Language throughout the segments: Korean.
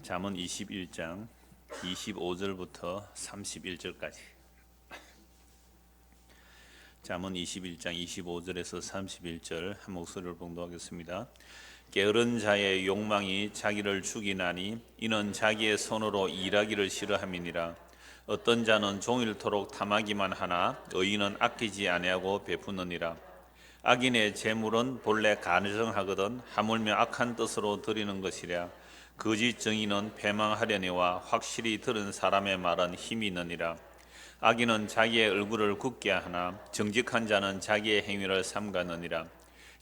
잠언 21장 25절부터 31절까지. 잠언 21장 25절에서 31절 한 목소리를 봉독하겠습니다. 게으른 자의 욕망이 자기를 죽이나니 이는 자기의 손으로 일하기를 싫어함이니라. 어떤 자는 종일토록 탐하기만 하나 의인은 아끼지 아니하고 베푸느니라. 악인의 재물은 본래 간증하거든 하물며 악한 뜻으로 드리는 것이랴. 거짓 정의는 패망하려니와 확실히 들은 사람의 말은 힘이 있느니라. 악인은 자기의 얼굴을 굳게 하나 정직한 자는 자기의 행위를 삼가느니라.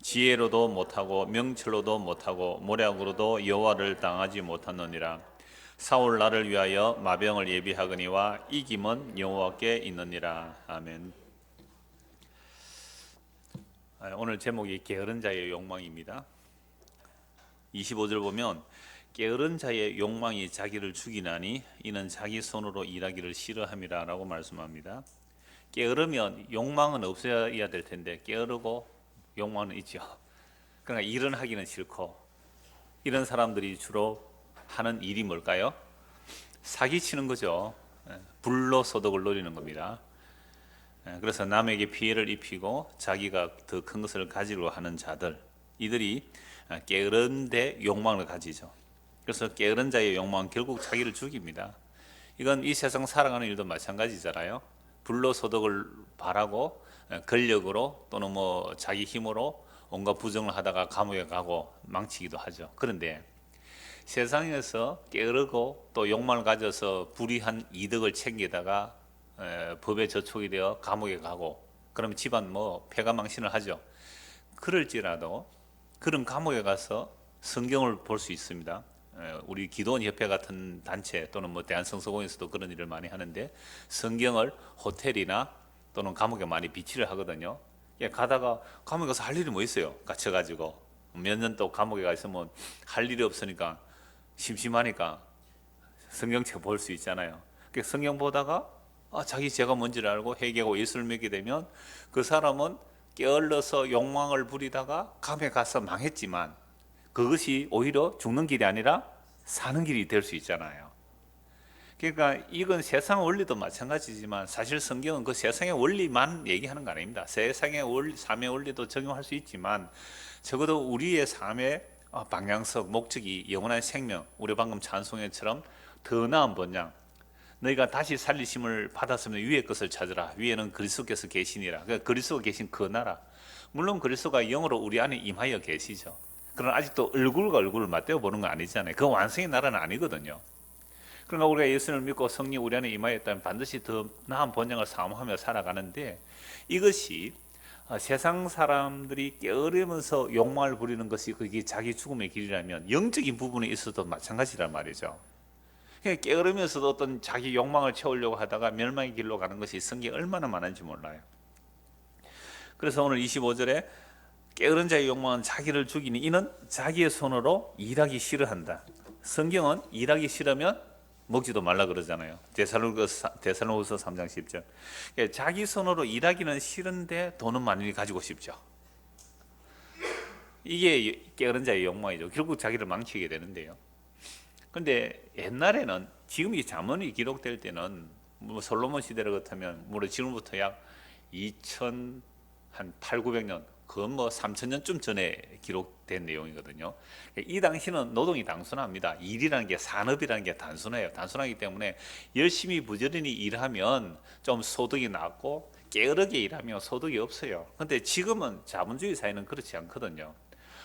지혜로도 못하고 명철로도 못하고 모략으로도 여호와를 당하지 못하느니라. 사울 나를 위하여 마병을 예비하거니와 이김은 여호와께 있느니라. 아멘. 오늘 제목이 게으른 자의 욕망입니다. 25절 보면 게으른 자의 욕망이 자기를 죽이나니 이는 자기 손으로 일하기를 싫어함이라 라고 말씀합니다. 게으르면 욕망은 없어야 될 텐데 게으르고 욕망은 있죠. 그러니까 일은 하기는 싫고, 이런 사람들이 주로 하는 일이 뭘까요? 사기치는 거죠. 불로소득을 노리는 겁니다. 그래서 남에게 피해를 입히고 자기가 더 큰 것을 가지려고 하는 자들, 이들이 게으른데 욕망을 가지죠. 그래서 게으른 자의 욕망은 결국 자기를 죽입니다. 이건 이 세상 살아가는 일도 마찬가지잖아요. 불로소득을 바라고 권력으로 또는 자기 힘으로 온갖 부정을 하다가 감옥에 가고 망치기도 하죠. 그런데 세상에서 게으르고 또 욕망을 가져서 불이한 이득을 챙기다가 법에 저촉이 되어 감옥에 가고, 그러면 집안 패가망신을 하죠. 그럴지라도 그런 감옥에 가서 성경을 볼 수 있습니다. 우리 기도원 협회 같은 단체 또는 대한성서공에서도 그런 일을 많이 하는데, 성경을 호텔이나 또는 감옥에 많이 비치를 하거든요. 가다가 감옥에 가서 할 일이 뭐 있어요? 갇혀가지고 몇 년 또 감옥에 가 있으면 할 일이 없으니까 심심하니까 성경책 볼 수 있잖아요. 성경 보다가 자기 죄가 뭔지를 알고 회개하고 예수를 믿게 되면 그 사람은 게을러서 욕망을 부리다가 감옥에 가서 망했지만 그것이 오히려 죽는 길이 아니라 사는 길이 될 수 있잖아요. 그러니까 이건 세상 원리도 마찬가지지만 사실 성경은 그 세상의 원리만 얘기하는 거 아닙니다. 세상의 삶의 원리도 적용할 수 있지만 적어도 우리의 삶의 방향성, 목적이 영원한 생명, 우리 방금 찬송회처럼 더 나은 번영, 너희가 다시 살리심을 받았으면 위의 것을 찾으라. 위에는 그리스도께서 계시니라. 그러니까 그리스도가 계신 그 나라. 물론 그리스도가 영으로 우리 안에 임하여 계시죠. 그러나 아직도 얼굴과 얼굴을 맞대어 보는 건 아니잖아요. 그 완성의 나라는 아니거든요. 그러니까 우리가 예수를 믿고 성령 우리 안에 임하였다면 반드시 더 나은 번영을 사모하며 살아가는데, 이것이 세상 사람들이 게으르면서 욕망을 부리는 것이 그게 자기 죽음의 길이라면 영적인 부분에 있어도 마찬가지란 말이죠. 게으르면서도 어떤 자기 욕망을 채우려고 하다가 멸망의 길로 가는 것이 성경에 얼마나 많은지 몰라요. 그래서 오늘 25절에 게으른 자의 욕망은 자기를 죽이니 이는 자기의 손으로 일하기 싫어한다. 성경은 일하기 싫으면 먹지도 말라 그러잖아요. 데살로니가서 3장 10절. 자기 손으로 일하기는 싫은데 돈은 많이 가지고 싶죠. 이게 게으른 자의 욕망이죠. 결국 자기를 망치게 되는데요. 그런데 옛날에는, 지금 이 잠언이 기록될 때는 솔로몬 시대를 같으면 물론 지금부터 약 2800~900년, 그건 3000년쯤 전에 기록된 내용이거든요. 이 당시는 노동이 단순합니다. 일이라는 게, 산업이라는 게 단순해요. 단순하기 때문에 열심히 부지런히 일하면 좀 소득이 낮고 게으르게 일하면 소득이 없어요. 그런데 지금은 자본주의 사회는 그렇지 않거든요.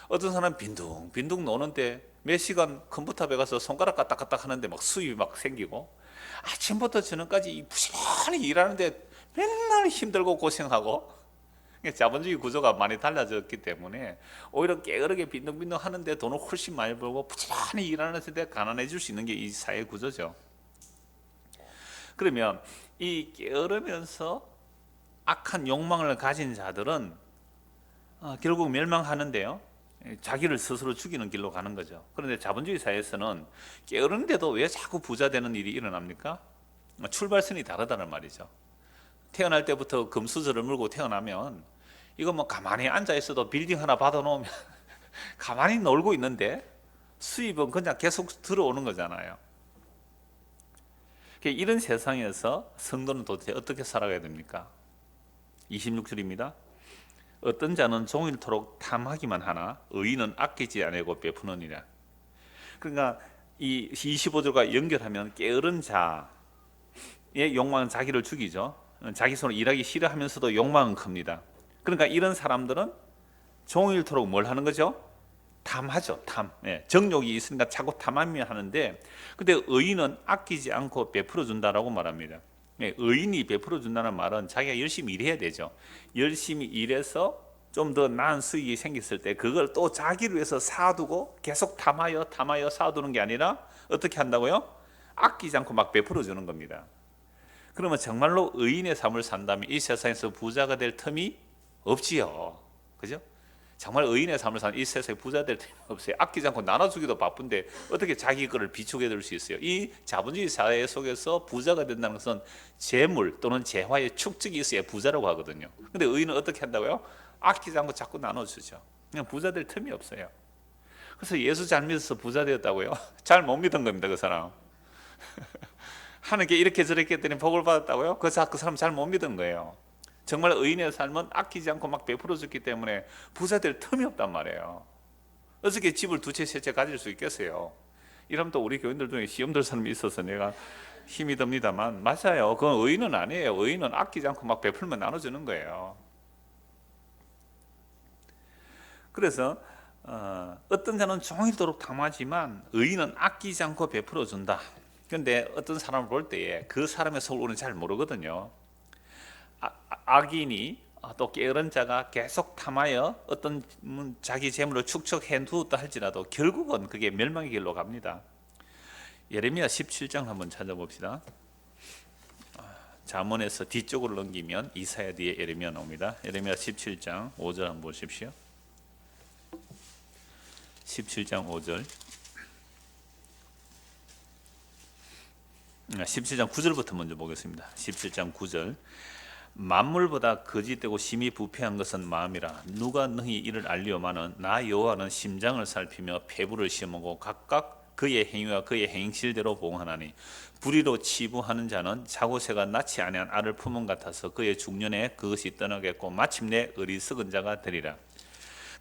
어떤 사람 빈둥빈둥 노는데 몇 시간 컴퓨터 앞에 가서 손가락 까딱까딱 하는데 수입이 생기고, 아침부터 저녁까지 부지런히 일하는데 맨날 힘들고 고생하고, 자본주의 구조가 많이 달라졌기 때문에 오히려 게으르게 빈둥빈둥 하는데 돈을 훨씬 많이 벌고 부지런히 일하는 데 가난해질 수 있는 게 이 사회 구조죠. 그러면 이 게으르면서 악한 욕망을 가진 자들은 결국 멸망하는데요, 자기를 스스로 죽이는 길로 가는 거죠. 그런데 자본주의 사회에서는 게으른데도 왜 자꾸 부자 되는 일이 일어납니까? 출발선이 다르다는 말이죠. 태어날 때부터 금수저를 물고 태어나면 이거 가만히 앉아 있어도 빌딩 하나 받아 놓으면 가만히 놀고 있는데 수입은 그냥 계속 들어오는 거잖아요. 이런 세상에서 성도는 도대체 어떻게 살아가야 됩니까? 26절입니다. 어떤 자는 종일토록 탐하기만 하나 의인은 아끼지 아니하고 베푸느니라. 그러니까 이 25절과 연결하면 게으른 자의 욕망은 자기를 죽이죠. 자기 손으로 일하기 싫어하면서도 욕망은 큽니다. 그러니까 이런 사람들은 종일토록 뭘 하는 거죠? 탐하죠. 탐. 정욕이 있으니까 자꾸 탐하며 하는데, 근데 의인은 아끼지 않고 베풀어 준다라고 말합니다. 의인이 베풀어 준다는 말은 자기가 열심히 일해야 되죠. 열심히 일해서 좀 더 나은 수익이 생겼을 때 그걸 또 자기를 위해서 사두고 계속 탐하여 사두는 게 아니라 어떻게 한다고요? 아끼지 않고 막 베풀어 주는 겁니다. 그러면 정말로 의인의 삶을 산다면 이 세상에서 부자가 될 틈이 없지요. 그죠? 정말 의인의 삶을 사는 이 세상에 부자 될 틈이 없어요. 아끼지 않고 나눠주기도 바쁜데 어떻게 자기 거를 비추게 될 수 있어요? 이 자본주의 사회 속에서 부자가 된다는 것은 재물 또는 재화의 축적이 있어야 부자라고 하거든요. 근데 의인은 어떻게 한다고요? 아끼지 않고 자꾸 나눠주죠. 그냥 부자 될 틈이 없어요. 그래서 예수 잘 믿어서 부자 되었다고요? 잘 못 믿은 겁니다, 그 사람. 하나님께 이렇게 저렇게 했더니 복을 받았다고요? 그 사람 잘 못 믿은 거예요. 정말 의인의 삶은 아끼지 않고 막 베풀어 줬기 때문에 부자 될 틈이 없단 말이에요. 어떻게 집을 두 채, 세 채 가질 수 있겠어요? 이러면 또 우리 교인들 중에 시험 들 사람이 있어서 내가 힘이 듭니다만, 맞아요. 그건 의인은 아니에요. 의인은 아끼지 않고 막 베풀면 나눠주는 거예요. 그래서 어떤 자는 종일토록 탐하지만 의인은 아끼지 않고 베풀어 준다. 그런데 어떤 사람을 볼 때에 그 사람의 속을 우리는 잘 모르거든요. 악인이 또 게으른 자가 계속 탐하여 어떤 자기 재물을 축적해 두었다 할지라도 결국은 그게 멸망의 길로 갑니다. 예레미야 17장 한번 찾아봅시다. 잠언에서 뒤쪽으로 넘기면 이사야 뒤에 예레미야 나옵니다. 예레미야 17장 5절 한번 보십시오. 17장 5절 17장 9절부터 먼저 보겠습니다. 17장 9절 만물보다 거짓되고 심히 부패한 것은 마음이라 누가 너희 이를 알리오마는 나 여호와는 심장을 살피며 폐부를 시험하고 각각 그의 행위와 그의 행실대로 보응하나니 불의로 치부하는 자는 자고새가 낳지 아니한 알을 품은 같아서 그의 중년에 그것이 떠나겠고 마침내 어리석은 자가 되리라.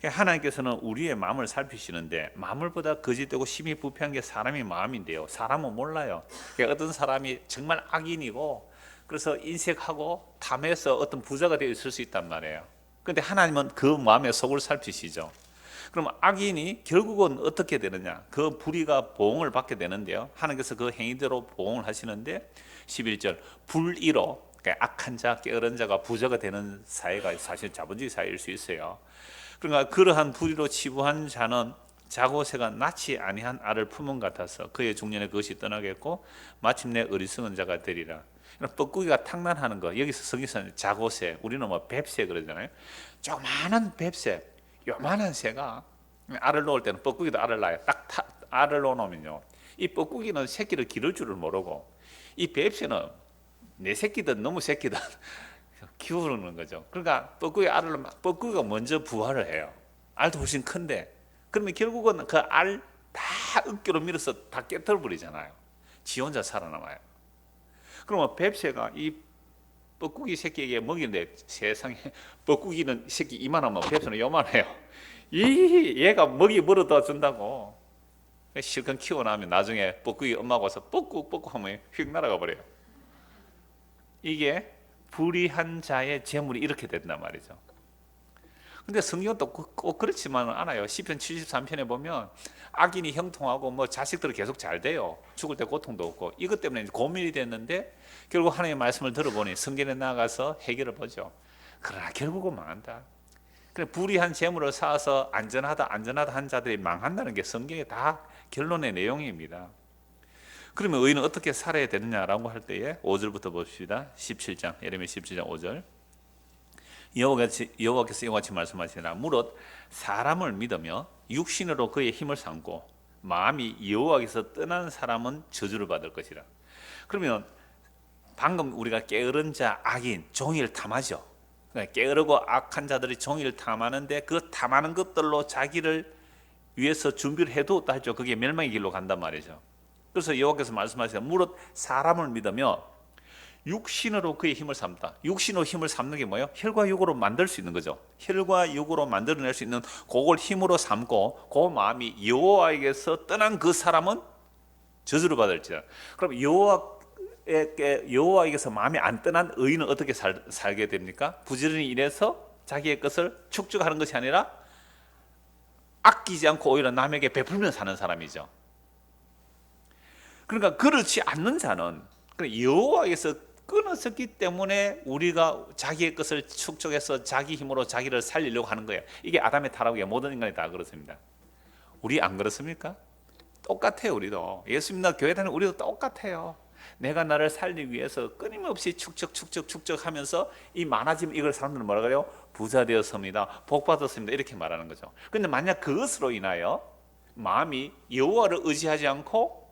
하나님께서는 우리의 마음을 살피시는데 만물보다 거짓되고 심히 부패한 게 사람의 마음인데요. 사람은 몰라요. 어떤 사람이 정말 악인이고 그래서 인색하고 탐해서 어떤 부자가 되어 있을 수 있단 말이에요. 그런데 하나님은 그 마음의 속을 살피시죠. 그럼 악인이 결국은 어떻게 되느냐? 그 불의가 보응을 받게 되는데요. 하나님께서 그 행위대로 보응을 하시는데 11절 불의로 악한 자, 게으른 자가 부자가 되는 사회가 사실 자본주의 사회일 수 있어요. 그러니까 그러한 불의로 치부한 자는 자고새가 낳지 아니한 알을 품은 같아서 그의 중년에 그것이 떠나겠고 마침내 어리석은 자가 되리라. 뻐꾸기가 탕난하는 거, 여기서 성경에서는 자고새, 우리는 뭐 뱁새 그러잖아요. 조그마한 뱁새, 요만한 새가 알을 놓을 때는 뻐꾸기도 알을 낳아요. 딱 알을 놓으면요, 이 뻐꾸기는 새끼를 기를 줄을 모르고 이 뱁새는 내 새끼든 너무 새끼든 키우는 거죠. 그러니까 뻐꾸기가 먼저 부화를 해요. 알도 훨씬 큰데, 그러면 결국은 그 알 다 으깨로 밀어서 다 깨뜨려 버리잖아요. 지 혼자 살아남아요. 그러면 뱁새가 이 뻐꾸기 새끼에게 먹이는데, 세상에 뻐꾸기는 새끼 이만하면 뱁새는 요만해요. 얘가 먹이 물어다 준다고 실컷 키워나면 나중에 뻐꾸기 엄마가 와서 뻐꾹 하면 휙 날아가 버려요. 이게 불의한 자의 재물이 이렇게 된단 말이죠. 근데 성경은 또 꼭 그렇지만은 않아요. 시편 73편에 보면 악인이 형통하고 뭐 자식들이 계속 잘 돼요. 죽을 때 고통도 없고 이것 때문에 고민이 됐는데 결국 하나님의 말씀을 들어보니 성전에 나가서 해결을 보죠. 그러나 결국은 망한다. 그래 불의한 재물을 쌓아서 안전하다 한 자들이 망한다는 게 성경의 다 결론의 내용입니다. 그러면 의인은 어떻게 살아야 되느냐라고 할 때에 5절부터 봅시다. 17장 예레미야 17장 5절 여호와께서 이와 같이 말씀하시니라. 무릇 사람을 믿으며 육신으로 그의 힘을 삼고 마음이 여호와께서 떠난 사람은 저주를 받을 것이라. 그러면 방금 우리가 게으른 자, 악인, 종일 탐하죠. 게으르고 악한 자들이 종일 탐하는데 그 탐하는 것들로 자기를 위해서 준비를 해두었다 했죠. 그게 멸망의 길로 간단 말이죠. 그래서 여호와께서 말씀하시죠. 무릇 사람을 믿으며 육신으로 그의 힘을 삼다. 육신으로 힘을 삼는 게 뭐예요? 혈과 육으로 만들 수 있는 거죠. 혈과 육으로 만들어낼 수 있는 그걸 힘으로 삼고 그 마음이 여호와에게서 떠난 그 사람은 저주를 받을지라. 그럼 여호와에게서 마음이 안 떠난 의인은 어떻게 살게 됩니까? 부지런히 일해서 자기의 것을 축적하는 것이 아니라 아끼지 않고 오히려 남에게 베풀면 사는 사람이죠. 그러니까 그렇지 않는 자는 여호와에게서 끊어졌기 때문에 우리가 자기의 것을 축적해서 자기 힘으로 자기를 살리려고 하는 거예요. 이게 아담의 타락이에요. 모든 인간이 다 그렇습니다. 우리 안 그렇습니까? 똑같아요. 우리도 예수님나 교회 다니는 우리도 똑같아요. 내가 나를 살리기 위해서 끊임없이 축적하면서 이 많아지면 이걸 사람들은 뭐라 그래요? 부자 되었습니다. 복 받았습니다. 이렇게 말하는 거죠. 그런데 만약 그것으로 인하여 마음이 여호와를 의지하지 않고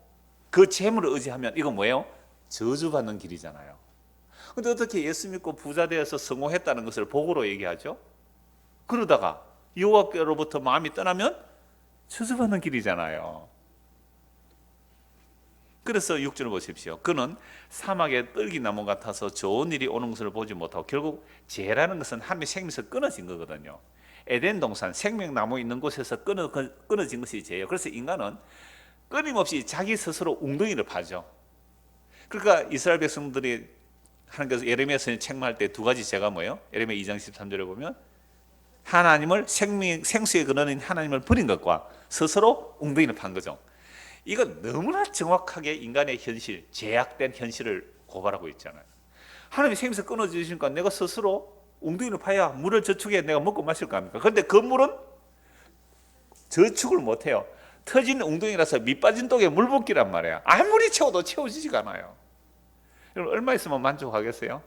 그 재물을 의지하면 이건 뭐예요? 저주받는 길이잖아요. 근데 어떻게 예수 믿고 부자 되어서 성공했다는 것을 복으로 얘기하죠? 그러다가 여호와께로부터 마음이 떠나면 저주받는 길이잖아요. 그래서 6절을 보십시오. 그는 사막의 떨기나무 같아서 좋은 일이 오는 것을 보지 못하고 결국 죄라는 것은 하나님의 생명에서 끊어진 거거든요. 에덴 동산 생명나무 있는 곳에서 끊어진 것이 죄예요. 그래서 인간은 끊임없이 자기 스스로 웅덩이를 파죠. 그러니까 이스라엘 백성들이 하나님께서 예레미야 선지자 책망할 때 두 가지 죄가 뭐예요? 예레미야 2장 13절에 보면 하나님을 생수의 근원인 하나님을 버린 것과 스스로 웅덩이를 판 거죠. 이건 너무나 정확하게 인간의 현실, 제약된 현실을 고발하고 있잖아요. 하나님이 생명에서 끊어주시니까 내가 스스로 웅덩이를 파야 물을 저축해 내가 먹고 마실 거 아닙니까? 그런데 그 물은 저축을 못해요. 터진 웅덩이라서 밑 빠진 독에 물 붓기란 말이에요. 아무리 채워도 채워지지가 않아요. 여러분 얼마 있으면 만족하겠어요?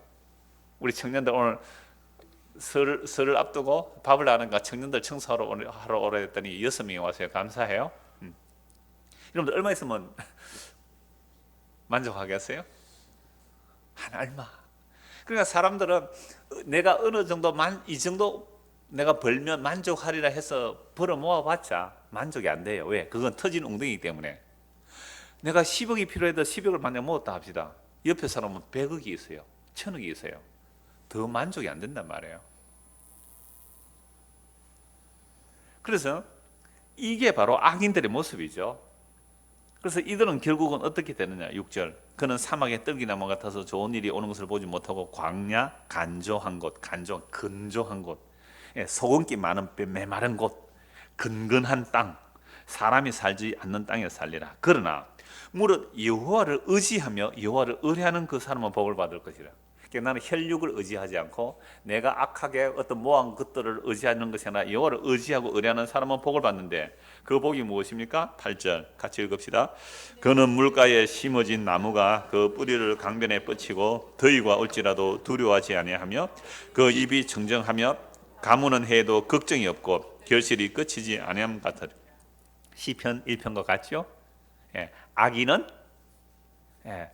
우리 청년들 오늘 설을 앞두고 밥을 하는가 청년들 청소하러 오래 했더니 6명이 와서요. 감사해요. 여러분들 얼마 있으면 만족하겠어요? 한 얼마. 그러니까 사람들은 내가 어느 정도 이 정도 내가 벌면 만족하리라 해서 벌어 모아봤자 만족이 안 돼요. 왜? 그건 터진 웅덩이기 때문에. 내가 10억이 필요해도 10억을 만약 모았다 합시다. 옆에 사람은 100억이 있어요. 1000억이 있어요. 더 만족이 안 된단 말이에요. 그래서 이게 바로 악인들의 모습이죠. 그래서 이들은 결국은 어떻게 되느냐. 6절 그는 사막의 떨기나무 같아서 좋은 일이 오는 것을 보지 못하고 광야 간조한 곳, 근조한 곳, 소금기 많은 메마른 곳, 근근한 땅, 사람이 살지 않는 땅에 살리라. 그러나 무릇 여호와를 의지하며 여호와를 의뢰하는 그 사람은 복을 받을 것이라. 그러니까 나는 혈육을 의지하지 않고 내가 악하게 어떤 모한 것들을 의지하는 것이 아니라 여호와를 의지하고 의뢰하는 사람은 복을 받는데 그 복이 무엇입니까? 8절 같이 읽읍시다. 그는 물가에 심어진 나무가 그 뿌리를 강변에 뻗치고 더위가 올지라도 두려워하지 아니하며 그 입이 청정하며 가무는 해도 걱정이 없고 결실이 끝이지 아니함 같으리. 시편 1편과 같죠? 악인은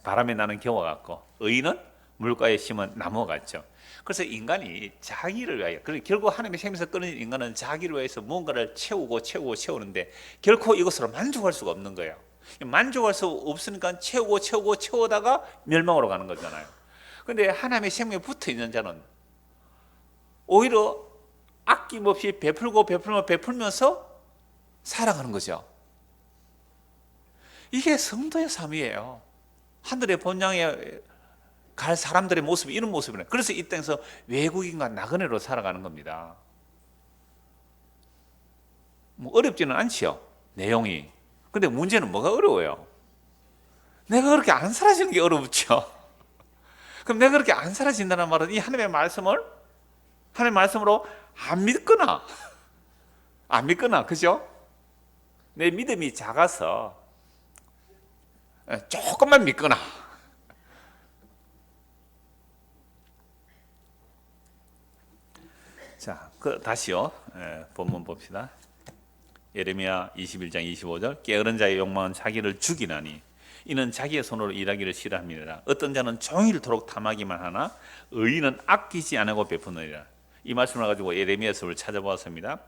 바람에 나는 겨와 같고 의인은 물가에 심은 나무 같죠. 그래서 인간이 자기를 위하여, 결국 하나님의 생명에서 끊어진 인간은 자기를 위해서 무언가를 채우는데 결코 이것으로 만족할 수가 없는 거예요. 만족할 수 없으니까 채우다가 멸망으로 가는 거잖아요. 그런데 하나님의 생명에 붙어 있는 자는 오히려 아낌없이 베풀면서 살아가는 거죠. 이게 성도의 삶이에요. 하늘의 본향에 갈 사람들의 모습이 이런 모습이에요. 그래서 이 땅에서 외국인과 나그네로 살아가는 겁니다. 뭐 어렵지는 않지요, 내용이. 근데 문제는 뭐가 어려워요? 내가 그렇게 안 살아지는 게 어렵죠. 그럼 내가 그렇게 안 살아진다는 말은 이 하나님의 말씀으로 안 믿거나, 그죠? 내 믿음이 작아서 조금만 믿거나. 자, 다시요. 본문 봅시다. 예레미야 21장 25절. 게으른 자의 욕망은 자기를 죽이나니 이는 자기의 손으로 일하기를 싫어함이니라. 어떤 자는 종일토록 탐하기만 하나 의인은 아끼지 않고 베푸느니라. 이 말씀을 가지고 예레미야서를 찾아보았습니다.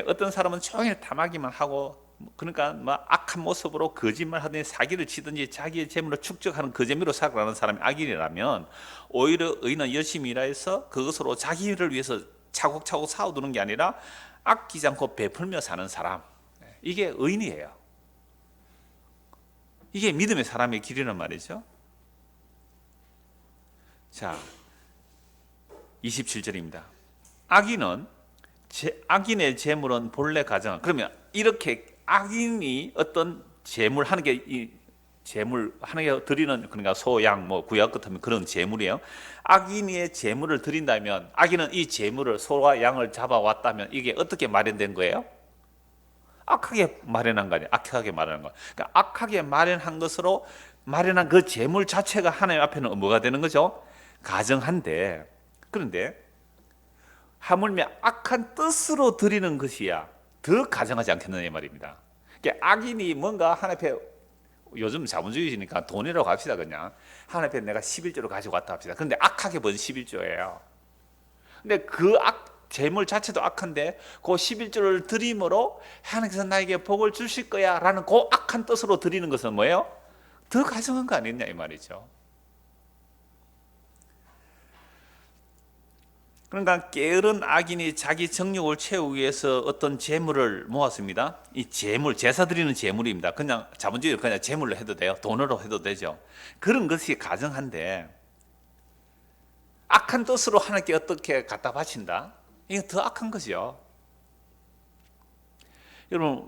어떤 사람은 종일 탐하기만 하고, 그러니까 뭐 악한 모습으로 거짓말하든지 사기를 치든지 자기의 재물을 축적하는 그 재미로 살아가는 사람이 악인이라면, 오히려 의인은 열심히 일해서 그것으로 자기를 위해서 차곡차곡 쌓아두는 게 아니라 아끼지 않고 베풀며 사는 사람, 이게 의인이에요. 이게 믿음의 사람의 길이란 말이죠. 자, 27절입니다. 악인의 재물은 본래 가정. 그러면 이렇게 악인이 어떤 재물 하는 게, 이 재물 하는 게 드리는, 그러니까 소, 양, 뭐 구약 같으면 그런 재물이에요. 악인의 재물을 드린다면, 악인은 이 재물을, 소와 양을 잡아왔다면 이게 어떻게 마련된 거예요? 악하게 마련한 거 아니에요. 악하게 마련한 거. 그러니까 악하게 마련한 것으로 마련한 그 재물 자체가 하나님 앞에는 뭐가 되는 거죠? 가정한데, 그런데 하물며 악한 뜻으로 드리는 것이야 더 가정하지 않겠느냐 말입니다. 그러니까 악인이 뭔가 하나님 앞에, 요즘 자본주의니까 돈이라고 합시다. 그냥 하나님 앞에 내가 11조를 가지고 왔다 합시다. 그런데 악하게 번 11조예요. 근데 그 재물 자체도 악한데 그 11조를 드림으로 하나님께서 나에게 복을 주실 거야 라는 그 악한 뜻으로 드리는 것은 뭐예요? 더 가정한 거 아니냐 이 말이죠. 그러니까 게으른 악인이 자기 정욕을 채우기 위해서 어떤 재물을 모았습니다. 이 재물, 제사 드리는 재물입니다. 그냥 자본주의 그냥 재물로 해도 돼요. 돈으로 해도 되죠. 그런 것이 가정한데, 악한 뜻으로 하나님께 어떻게 갖다 바친다? 이게 더 악한 거죠. 여러분,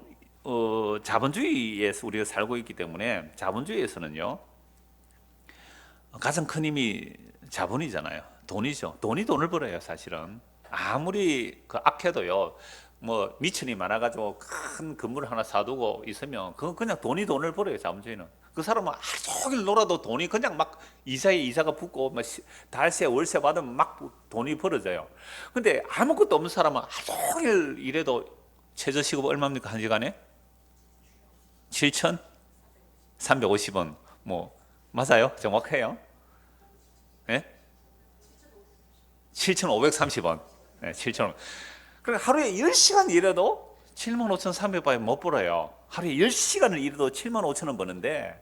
자본주의에서 우리가 살고 있기 때문에, 자본주의에서는요, 가장 큰 힘이 자본이잖아요. 돈이죠. 돈이 돈을 벌어요, 사실은. 아무리 그 악해도요, 뭐 미천이 많아가지고 큰 건물 하나 사두고 있으면 그건 그냥 돈이 돈을 벌어요, 자본주의는. 그 사람은 하루 종일 놀아도 돈이 그냥 막 이사에 이사가 붙고, 막 달세 월세 받으면 막 돈이 벌어져요. 근데 아무것도 없는 사람은 하루 종일 일해도 최저시급 얼마입니까, 한 시간에? 7,350원. 뭐 맞아요? 정확해요? 예? 7,530원. 네, 7,500원. 그러니까 하루에 10시간 일해도 75,300원밖에 못 벌어요. 하루에 10시간을 일해도 75,000원 버는데,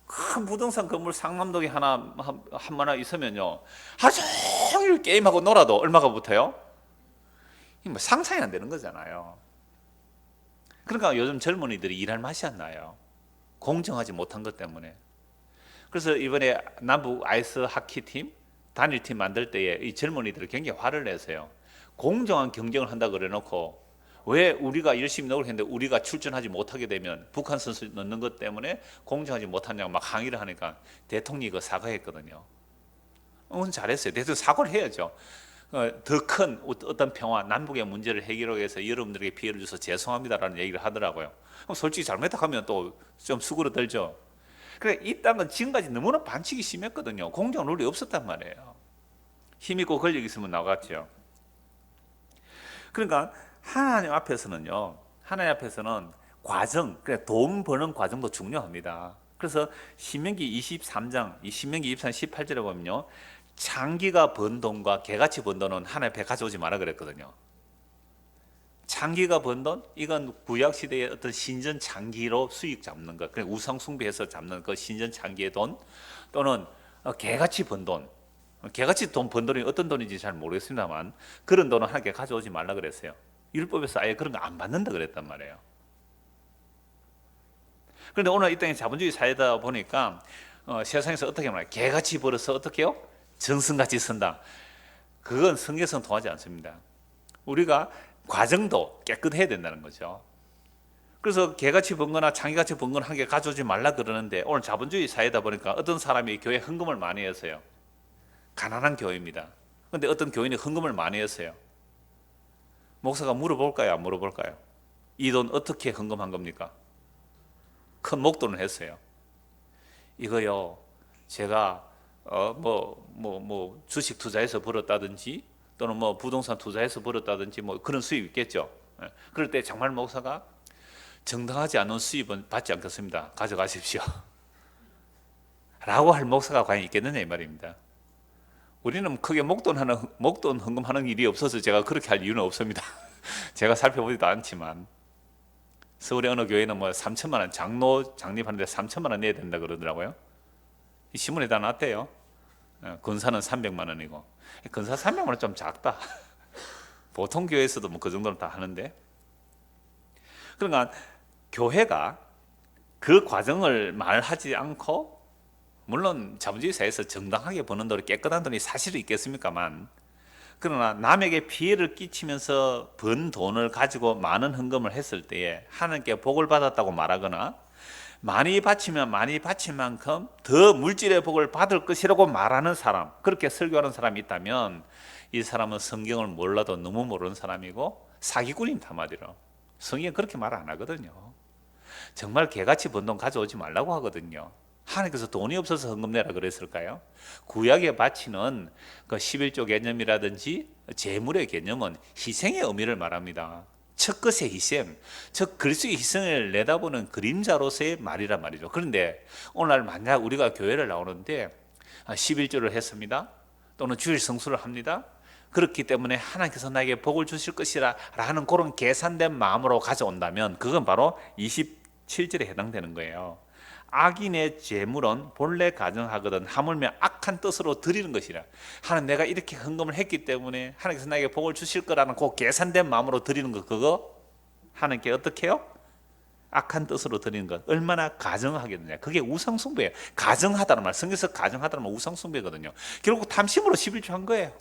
큰 부동산 건물 상남동에 하나 있으면요, 하루 종일 게임하고 놀아도 얼마가 붙어요? 뭐 상상이 안 되는 거잖아요. 그러니까 요즘 젊은이들이 일할 맛이 안 나요. 공정하지 못한 것 때문에. 그래서 이번에 남북 아이스 하키팀 단일팀 만들 때에 이 젊은이들이 굉장히 화를 내세요. 공정한 경쟁을 한다 그래 놓고 왜 우리가 열심히 노력했는데 우리가 출전하지 못하게 되면 북한 선수 넣는 것 때문에 공정하지 못하냐고 막 항의를 하니까 대통령이 그 사과했거든요. 잘했어요. 대통령 사과를 해야죠. 더 큰 어떤 평화, 남북의 문제를 해결하기 위해서 여러분들에게 피해를 줘서 죄송합니다라는 얘기를 하더라고요. 솔직히 잘못했다 하면 또 좀 수그러들죠. 그래, 이 땅은 지금까지 너무나 반칙이 심했거든요. 공정 룰이 없었단 말이에요. 힘있고 권력 있으면 나갔죠. 그러니까 하나님 앞에서는요, 하나님 앞에서는 과정, 그러니까 돈 버는 과정도 중요합니다. 그래서 신명기 23장, 신명기 23장 18절에 보면요, 창기가 번 돈과 개같이 번 돈은 하나님 앞에 가져오지 마라 그랬거든요. 창기가 번 돈, 이건 구약 시대의 어떤 신전 창기로 수익 잡는 것, 그냥 우상 숭배해서 잡는 그 신전 창기의 돈, 또는 개같이 번 돈, 개같이 돈 번 돈이 어떤 돈인지 잘 모르겠습니다만 그런 돈은 하나님께 가져오지 말라 그랬어요. 율법에서 아예 그런 거 안 받는다 그랬단 말이에요. 그런데 오늘 이 땅에 자본주의 사회다 보니까 세상에서 어떻게 말해요? 개같이 벌어서 어떻게 해요? 정성같이 쓴다. 그건 성경에서는 통하지 않습니다. 우리가 과정도 깨끗해야 된다는 거죠. 그래서 개같이 번 거나 창기같이 번 거나 한 개 가져오지 말라 그러는데, 오늘 자본주의 사회다 보니까 어떤 사람이 교회 헌금을 많이 했어요. 가난한 교회입니다. 그런데 어떤 교인이 헌금을 많이 했어요. 목사가 물어볼까요? 안 물어볼까요? 이 돈 어떻게 헌금한 겁니까? 큰 목돈을 했어요. 이거요, 제가 주식 투자해서 벌었다든지 또는 뭐 부동산 투자해서 벌었다든지 뭐 그런 수입이 있겠죠. 그럴 때 정말 목사가 정당하지 않은 수입은 받지 않겠습니다. 가져가십시오. 라고 할 목사가 과연 있겠느냐 이 말입니다. 우리는 크게 목돈 헌금하는 일이 없어서 제가 그렇게 할 이유는 없습니다. 제가 살펴보지도 않지만 서울의 어느 교회는 뭐 3천만 원 장로 장립하는데 3천만 원 내야 된다 그러더라고요. 이 신문에 다 났대요. 건사는 300만 원이고. 건사 300만 원 좀 작다. 보통 교회에서도 뭐 그 정도는 다 하는데. 그러니까 교회가 그 과정을 말하지 않고, 물론 자본주의 사회에서 정당하게 버는 돈이 깨끗한 돈이 사실은 있겠습니까만, 그러나 남에게 피해를 끼치면서 번 돈을 가지고 많은 헌금을 했을 때에 하나님께 복을 받았다고 말하거나, 많이 바치면 많이 바친 만큼 더 물질의 복을 받을 것이라고 말하는 사람, 그렇게 설교하는 사람이 있다면 이 사람은 성경을 몰라도 너무 모르는 사람이고 사기꾼입니다. 한마디로. 성경은 그렇게 말 안 하거든요. 정말 개같이 번 돈 가져오지 말라고 하거든요. 하나님께서 돈이 없어서 헌금 내라 그랬을까요? 구약에 바치는 그 11조 개념이라든지 재물의 개념은 희생의 의미를 말합니다. 첫 것의 희생, 즉 그리스도의 희생을 내다보는 그림자로서의 말이란 말이죠. 그런데 오늘 만약 우리가 교회를 나오는데 11조를 했습니다. 또는 주일 성수를 합니다. 그렇기 때문에 하나님께서 나에게 복을 주실 것이라 라는 그런 계산된 마음으로 가져온다면 그건 바로 27절에 해당되는 거예요. 악인의 재물은 본래 가정하거든 하물며 악한 뜻으로 드리는 것이라. 하나님, 내가 이렇게 헌금을 했기 때문에 하나님께서 나에게 복을 주실 거라는 그 계산된 마음으로 드리는 거, 그거 하나님께 어떻게 해요? 악한 뜻으로 드리는 것 얼마나 가정하겠느냐. 그게 우상숭배예요. 가정하다는 말, 성경에서 가정하다는 말 우상숭배거든요. 결국 탐심으로 11조 한 거예요.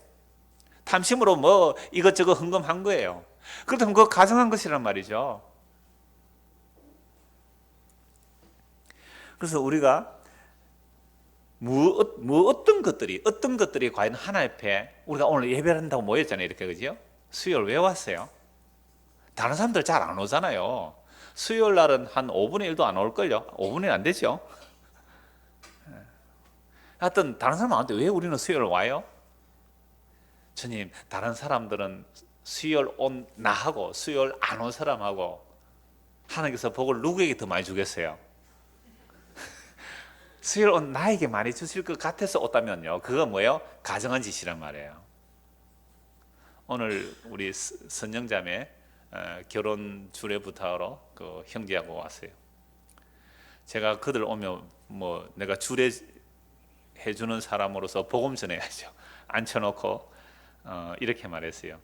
탐심으로 뭐 이것저것 헌금한 거예요. 그렇다면 그거 가정한 것이란 말이죠. 그래서 우리가 어떤 것들이 과연 하나님 앞에, 우리가 오늘 예배를 한다고 모였잖아요. 이렇게, 그죠? 수요일 왜 왔어요? 다른 사람들 잘 안 오잖아요. 수요일 날은 한 5분의 1도 안 올걸요? 5분의 1 안 되죠? 하여튼 다른 사람 안 오는데 왜 우리는 수요일 와요? 주님, 다른 사람들은 수요일 온 나하고 수요일 안 온 사람하고 하나님께서 복을 누구에게 더 많이 주겠어요? 수요일 온 나에게 많이 주실 것 같아서 왔다면요, 그거 뭐예요? 가정한 짓이란 말이에요. 오늘 우리 선영자매 결혼 주례 부탁으로 그 형제하고 왔어요. 제가 그들 오면 뭐 내가 주례 해주는 사람으로서 복음 전해야죠. 앉혀놓고 이렇게 말했어요.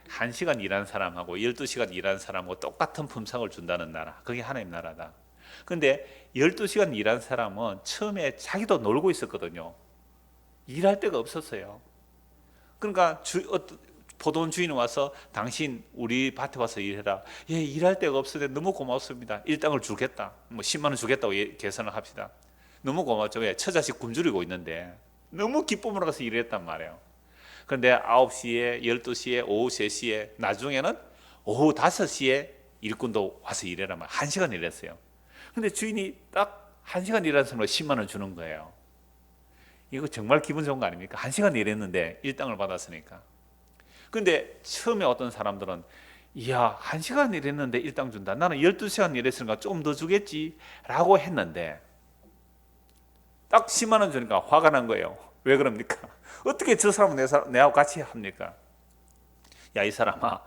1시간 일한 사람하고 12시간 일한 사람하고 똑같은 품삯을 준다는 나라, 그게 하나님 나라다. 근데 12시간 일한 사람은 처음에 자기도 놀고 있었거든요. 일할 데가 없었어요. 그러니까 포도원 주인이 와서 당신 우리 밭에 와서 일해라. 예, 일할 데가 없었는데 너무 고맙습니다. 일당을 주겠다. 뭐 10만 원 주겠다고 계산을 합시다. 너무 고맙죠. 왜? 처자식 굶주리고 있는데 너무 기쁨으로 가서 일했단 말이에요. 그런데 9시에, 12시에, 오후 3시에, 나중에는 오후 5시에 일꾼도 와서 일해라 말. 1시간 일했어요. 근데 주인이 딱 1시간 일하는 사람으로 10만 원 주는 거예요. 이거 정말 기분 좋은 거 아닙니까? 1시간 일했는데 일당을 받았으니까. 근데 처음에 어떤 사람들은 이야, 1시간 일했는데 일당 준다. 나는 12시간 일했으니까 조금 더 주겠지 라고 했는데 딱 10만 원 주니까 화가 난 거예요. 왜 그럽니까? 어떻게 저 사람은 내하고 같이 합니까? 야, 이 사람아,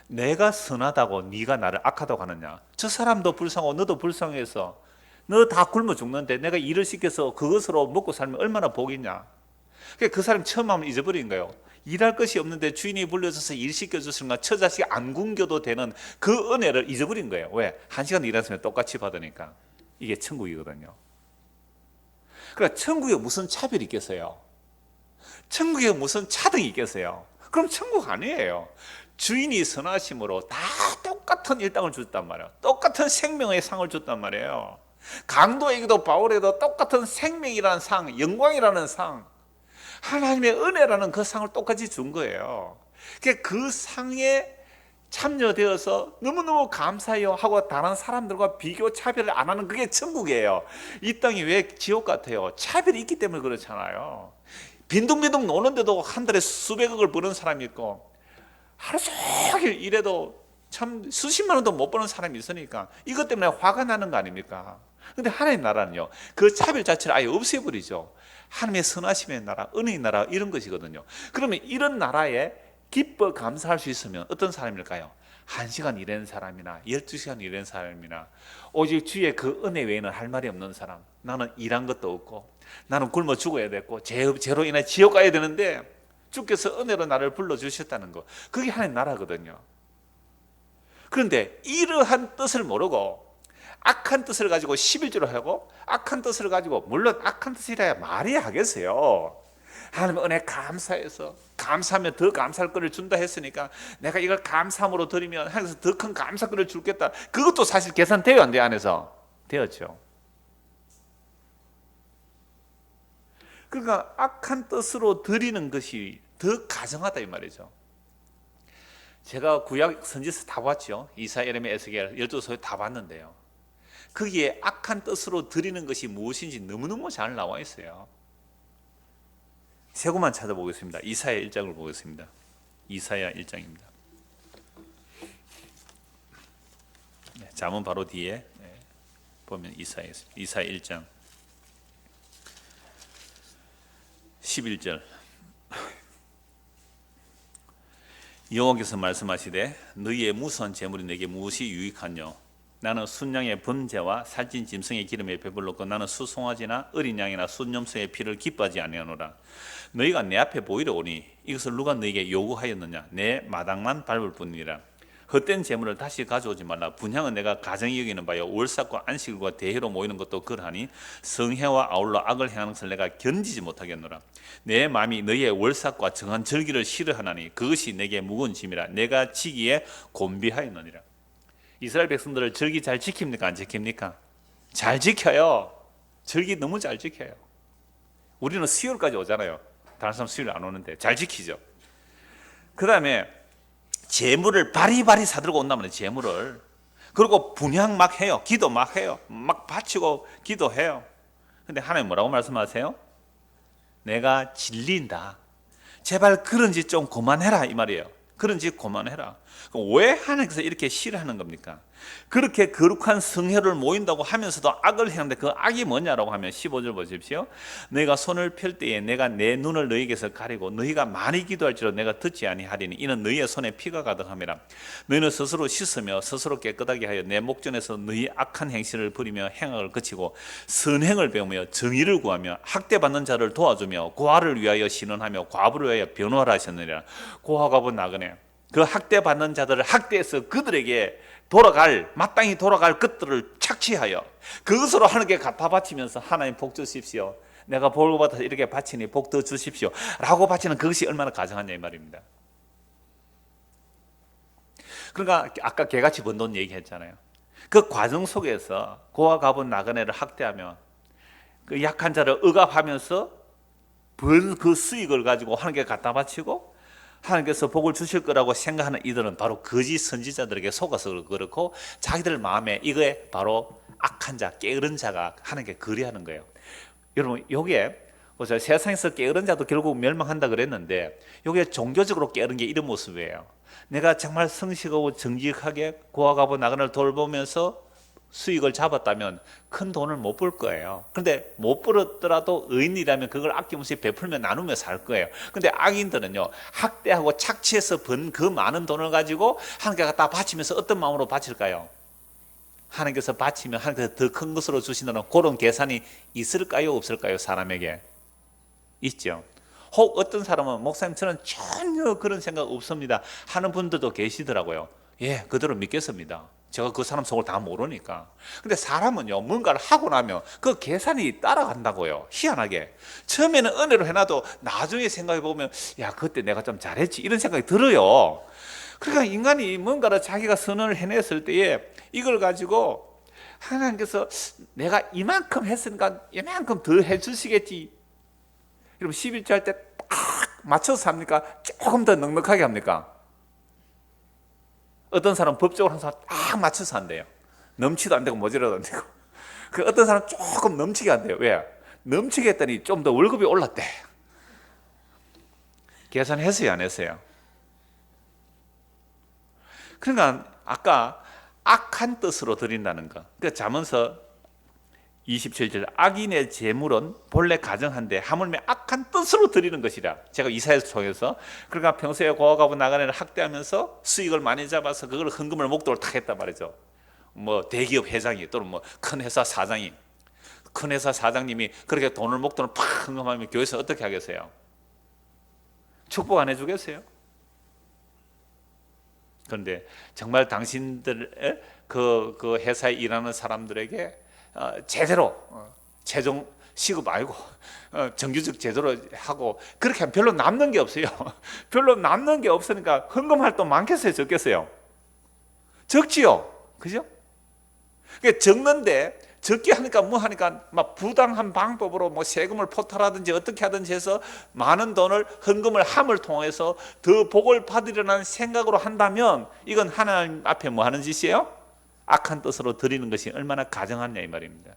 내가 선하다고 네가 나를 악하다고 하느냐? 저 사람도 불쌍하고 너도 불쌍해서 너 다 굶어 죽는데 내가 일을 시켜서 그것으로 먹고 살면 얼마나 복이냐? 그 사람이 처음 하면 잊어버린 거예요. 일할 것이 없는데 주인이 불러줘서 일 시켜줬으니까 처자식이 안 굶겨도 되는 그 은혜를 잊어버린 거예요. 왜? 1시간 일했으면 똑같이 받으니까. 이게 천국이거든요. 그러니까 천국에 무슨 차별이 있겠어요? 천국에 무슨 차등이 있겠어요? 그럼 천국 아니에요. 주인이 선하심으로 다 똑같은 일당을 줬단 말이에요. 똑같은 생명의 상을 줬단 말이에요. 강도에게도 바울에게도 똑같은 생명이라는 상, 영광이라는 상, 하나님의 은혜라는 그 상을 똑같이 준 거예요. 그 상에 참여되어서 너무너무 감사해요 하고 다른 사람들과 비교 차별을 안 하는 그게 천국이에요. 이 땅이 왜 지옥 같아요? 차별이 있기 때문에 그렇잖아요. 빈둥빈둥 노는데도 한 달에 수백억을 버는 사람이 있고 하루 종일 일해도 참 수십만 원도 못 버는 사람이 있으니까 이것 때문에 화가 나는 거 아닙니까? 근데 하나님 나라는요, 그 차별 자체를 아예 없애버리죠. 하나님의 선하심의 나라, 은혜의 나라, 이런 것이거든요. 그러면 이런 나라에 기뻐 감사할 수 있으면 어떤 사람일까요? 1시간 일하는 사람이나 12시간 일하는 사람이나 오직 주의 그 은혜 외에는 할 말이 없는 사람. 나는 일한 것도 없고 나는 굶어 죽어야 됐고 죄로 인해 지옥 가야 되는데 주께서 은혜로 나를 불러주셨다는 거, 그게 하나님 나라거든요. 그런데 이러한 뜻을 모르고 악한 뜻을 가지고 11조를 하고 악한 뜻을 가지고, 물론 악한 뜻이라야 말이 하겠어요. 하나님 은혜 감사해서, 감사하면 더 감사할 거를 준다 했으니까 내가 이걸 감사함으로 드리면 하나님께서 더 큰 감사 거를 주겠다. 그것도 사실 계산돼요, 안 돼요? 안에서 되었죠. 그러니까 악한 뜻으로 드리는 것이 더 가정하다 이 말이죠. 제가 구약 선지서 다 봤죠. 이사야, 예레미야, 에스겔 12서에 다 봤는데요, 거기에 악한 뜻으로 드리는 것이 무엇인지 너무너무 잘 나와 있어요. 세 곳만 찾아보겠습니다. 이사야 1장을 보겠습니다. 이사야 1장입니다. 잠언 바로 뒤에 보면 이사야 1장 11절. 여호와께서 말씀하시되 너희의 무수한 재물이 내게 무엇이 유익하뇨? 나는 순양의 번제와 살찐 짐승의 기름에 배불렀고 나는 수송아지나 어린 양이나 순염소의 피를 기뻐하지 아니하노라. 너희가 내 앞에 보이려 오니 이것을 누가 너희에게 요구하였느냐? 내 마당만 밟을 뿐이라. 헛된 재물을 다시 가져오지 말라. 분향은 내가 가정이 여기는 바요 월삭과 안식일과 대회로 모이는 것도 그러하니 성회와 아울러 악을 행하는 것을 내가 견디지 못하겠노라. 내 마음이 너희의 월삭과 정한 절기를 싫어하나니 그것이 내게 무거운 짐이라. 내가 지기에 곤비하였느니라. 이스라엘 백성들을 절기 잘 지킵니까? 안 지킵니까? 잘 지켜요. 절기 너무 잘 지켜요. 우리는 수요일까지 오잖아요. 다른 사람 수요일 안 오는데 잘 지키죠. 그 다음에 재물을 바리바리 사들고 온다면 재물을, 그리고 분향 막 해요. 기도 막 해요. 막 바치고 기도해요. 근데 하나님 뭐라고 말씀하세요? 내가 질린다. 제발 그런 짓 좀 그만해라 이 말이에요. 그런 짓 그만해라. 왜 하나님께서 이렇게 싫어하는 겁니까? 그렇게 거룩한 성회를 모인다고 하면서도 악을 행하는데 그 악이 뭐냐라고 하면 15절 보십시오. 너희가 손을 펼 때에 내가 내 눈을 너희에게서 가리고 너희가 많이 기도할지라도 내가 듣지 아니하리니 이는 너희의 손에 피가 가득함이라. 너희는 스스로 씻으며 스스로 깨끗하게 하여 내 목전에서 너희 악한 행실을 버리며 행악을 그치고 선행을 배우며 정의를 구하며 학대받는 자를 도와주며 고아를 위하여 신원하며 과부를 위하여 변호하라 하셨느니라. 고아 과부 나그네, 그 학대받는 자들을 학대해서 그들에게 마땅히 돌아갈 것들을 착취하여 그것으로 하나님께 갚아 바치면서 하나님 복 주십시오. 내가 복을 받아서 이렇게 바치니 복 더 주십시오 라고 바치는 그것이 얼마나 가정하냐 이 말입니다. 그러니까 아까 개같이 번 돈 얘기했잖아요. 그 과정 속에서 고아 가본 나그네를 학대하며 그 약한 자를 억압하면서 번 그 수익을 가지고 하나님께 갖다 바치고 하나님께서 복을 주실 거라고 생각하는 이들은 바로 거짓 선지자들에게 속아서 그렇고 자기들 마음에 이거에 바로 악한 자, 게으른 자가 하나님께 거래하는 거예요. 여러분 요게 보세요. 세상에서 게으른 자도 결국 멸망한다 그랬는데 요게 종교적으로 게으른 게 이런 모습이에요. 내가 정말 성실하고 정직하게 고아가부 나그네를 돌보면서 수익을 잡았다면 큰 돈을 못 벌 거예요. 그런데 못 벌었더라도 의인이라면 그걸 아낌없이 베풀며 나누며 살 거예요. 그런데 악인들은요, 학대하고 착취해서 번 그 많은 돈을 가지고 하나님께 갖다 바치면서 어떤 마음으로 바칠까요? 하나님께서 바치면 하나님께서 더 큰 것으로 주신다는 그런 계산이 있을까요? 없을까요? 사람에게 있죠. 혹 어떤 사람은 목사님 저는 전혀 그런 생각 없습니다 하는 분들도 계시더라고요. 예, 그대로 믿겠습니다. 제가 그 사람 속을 다 모르니까. 근데 사람은요, 뭔가를 하고 나면 그 계산이 따라간다고요. 희한하게. 처음에는 은혜로 해놔도 나중에 생각해 보면 야, 그때 내가 좀 잘했지 이런 생각이 들어요. 그러니까 인간이 뭔가를 자기가 선언을 해냈을 때에 이걸 가지고 하나님께서 내가 이만큼 했으니까 이만큼 더 해주시겠지. 여러분 11조 할 때 딱 맞춰서 합니까? 조금 더 넉넉하게 합니까? 어떤 사람은 법적으로 항상 딱 맞춰서 한대요. 넘치도 안 되고 모자라도 안 되고. 그 어떤 사람은 조금 넘치게 한대요. 왜? 넘치게 했더니 좀 더 월급이 올랐대. 계산했어요, 안 했어요? 그러니까 아까 악한 뜻으로 드린다는 거. 그 잠언서 27절 악인의 재물은 본래 가정한데 하물며 악한 뜻으로 드리는 것이라. 제가 이사야서 통해서 그러니까 평소에 고아가부 나그네를 학대하면서 수익을 많이 잡아서 그걸 헌금을 목적으로 탁 했단 말이죠. 뭐 대기업 회장이 또는 뭐 큰 회사 사장이, 큰 회사 사장님이 그렇게 돈을 목돈을 팍 헌금하면 교회에서 어떻게 하겠어요? 축복 안 해주겠어요? 그런데 정말 당신들 그 회사에 일하는 사람들에게 제대로 최종 시급 말고 정규직 제대로 하고 그렇게 하면 별로 남는 게 없어요. 별로 남는 게 없으니까 헌금할 돈 많겠어요, 적겠어요? 적지요, 그죠? 그러니까 적는데 적게 하니까 뭐 하니까 막 부당한 방법으로 뭐 세금을 포탈하든지 어떻게 하든지 해서 많은 돈을 헌금을 함을 통해서 더 복을 받으려는 생각으로 한다면 이건 하나님 앞에 뭐 하는 짓이에요? 악한 뜻으로 드리는 것이 얼마나 가정하냐 이 말입니다.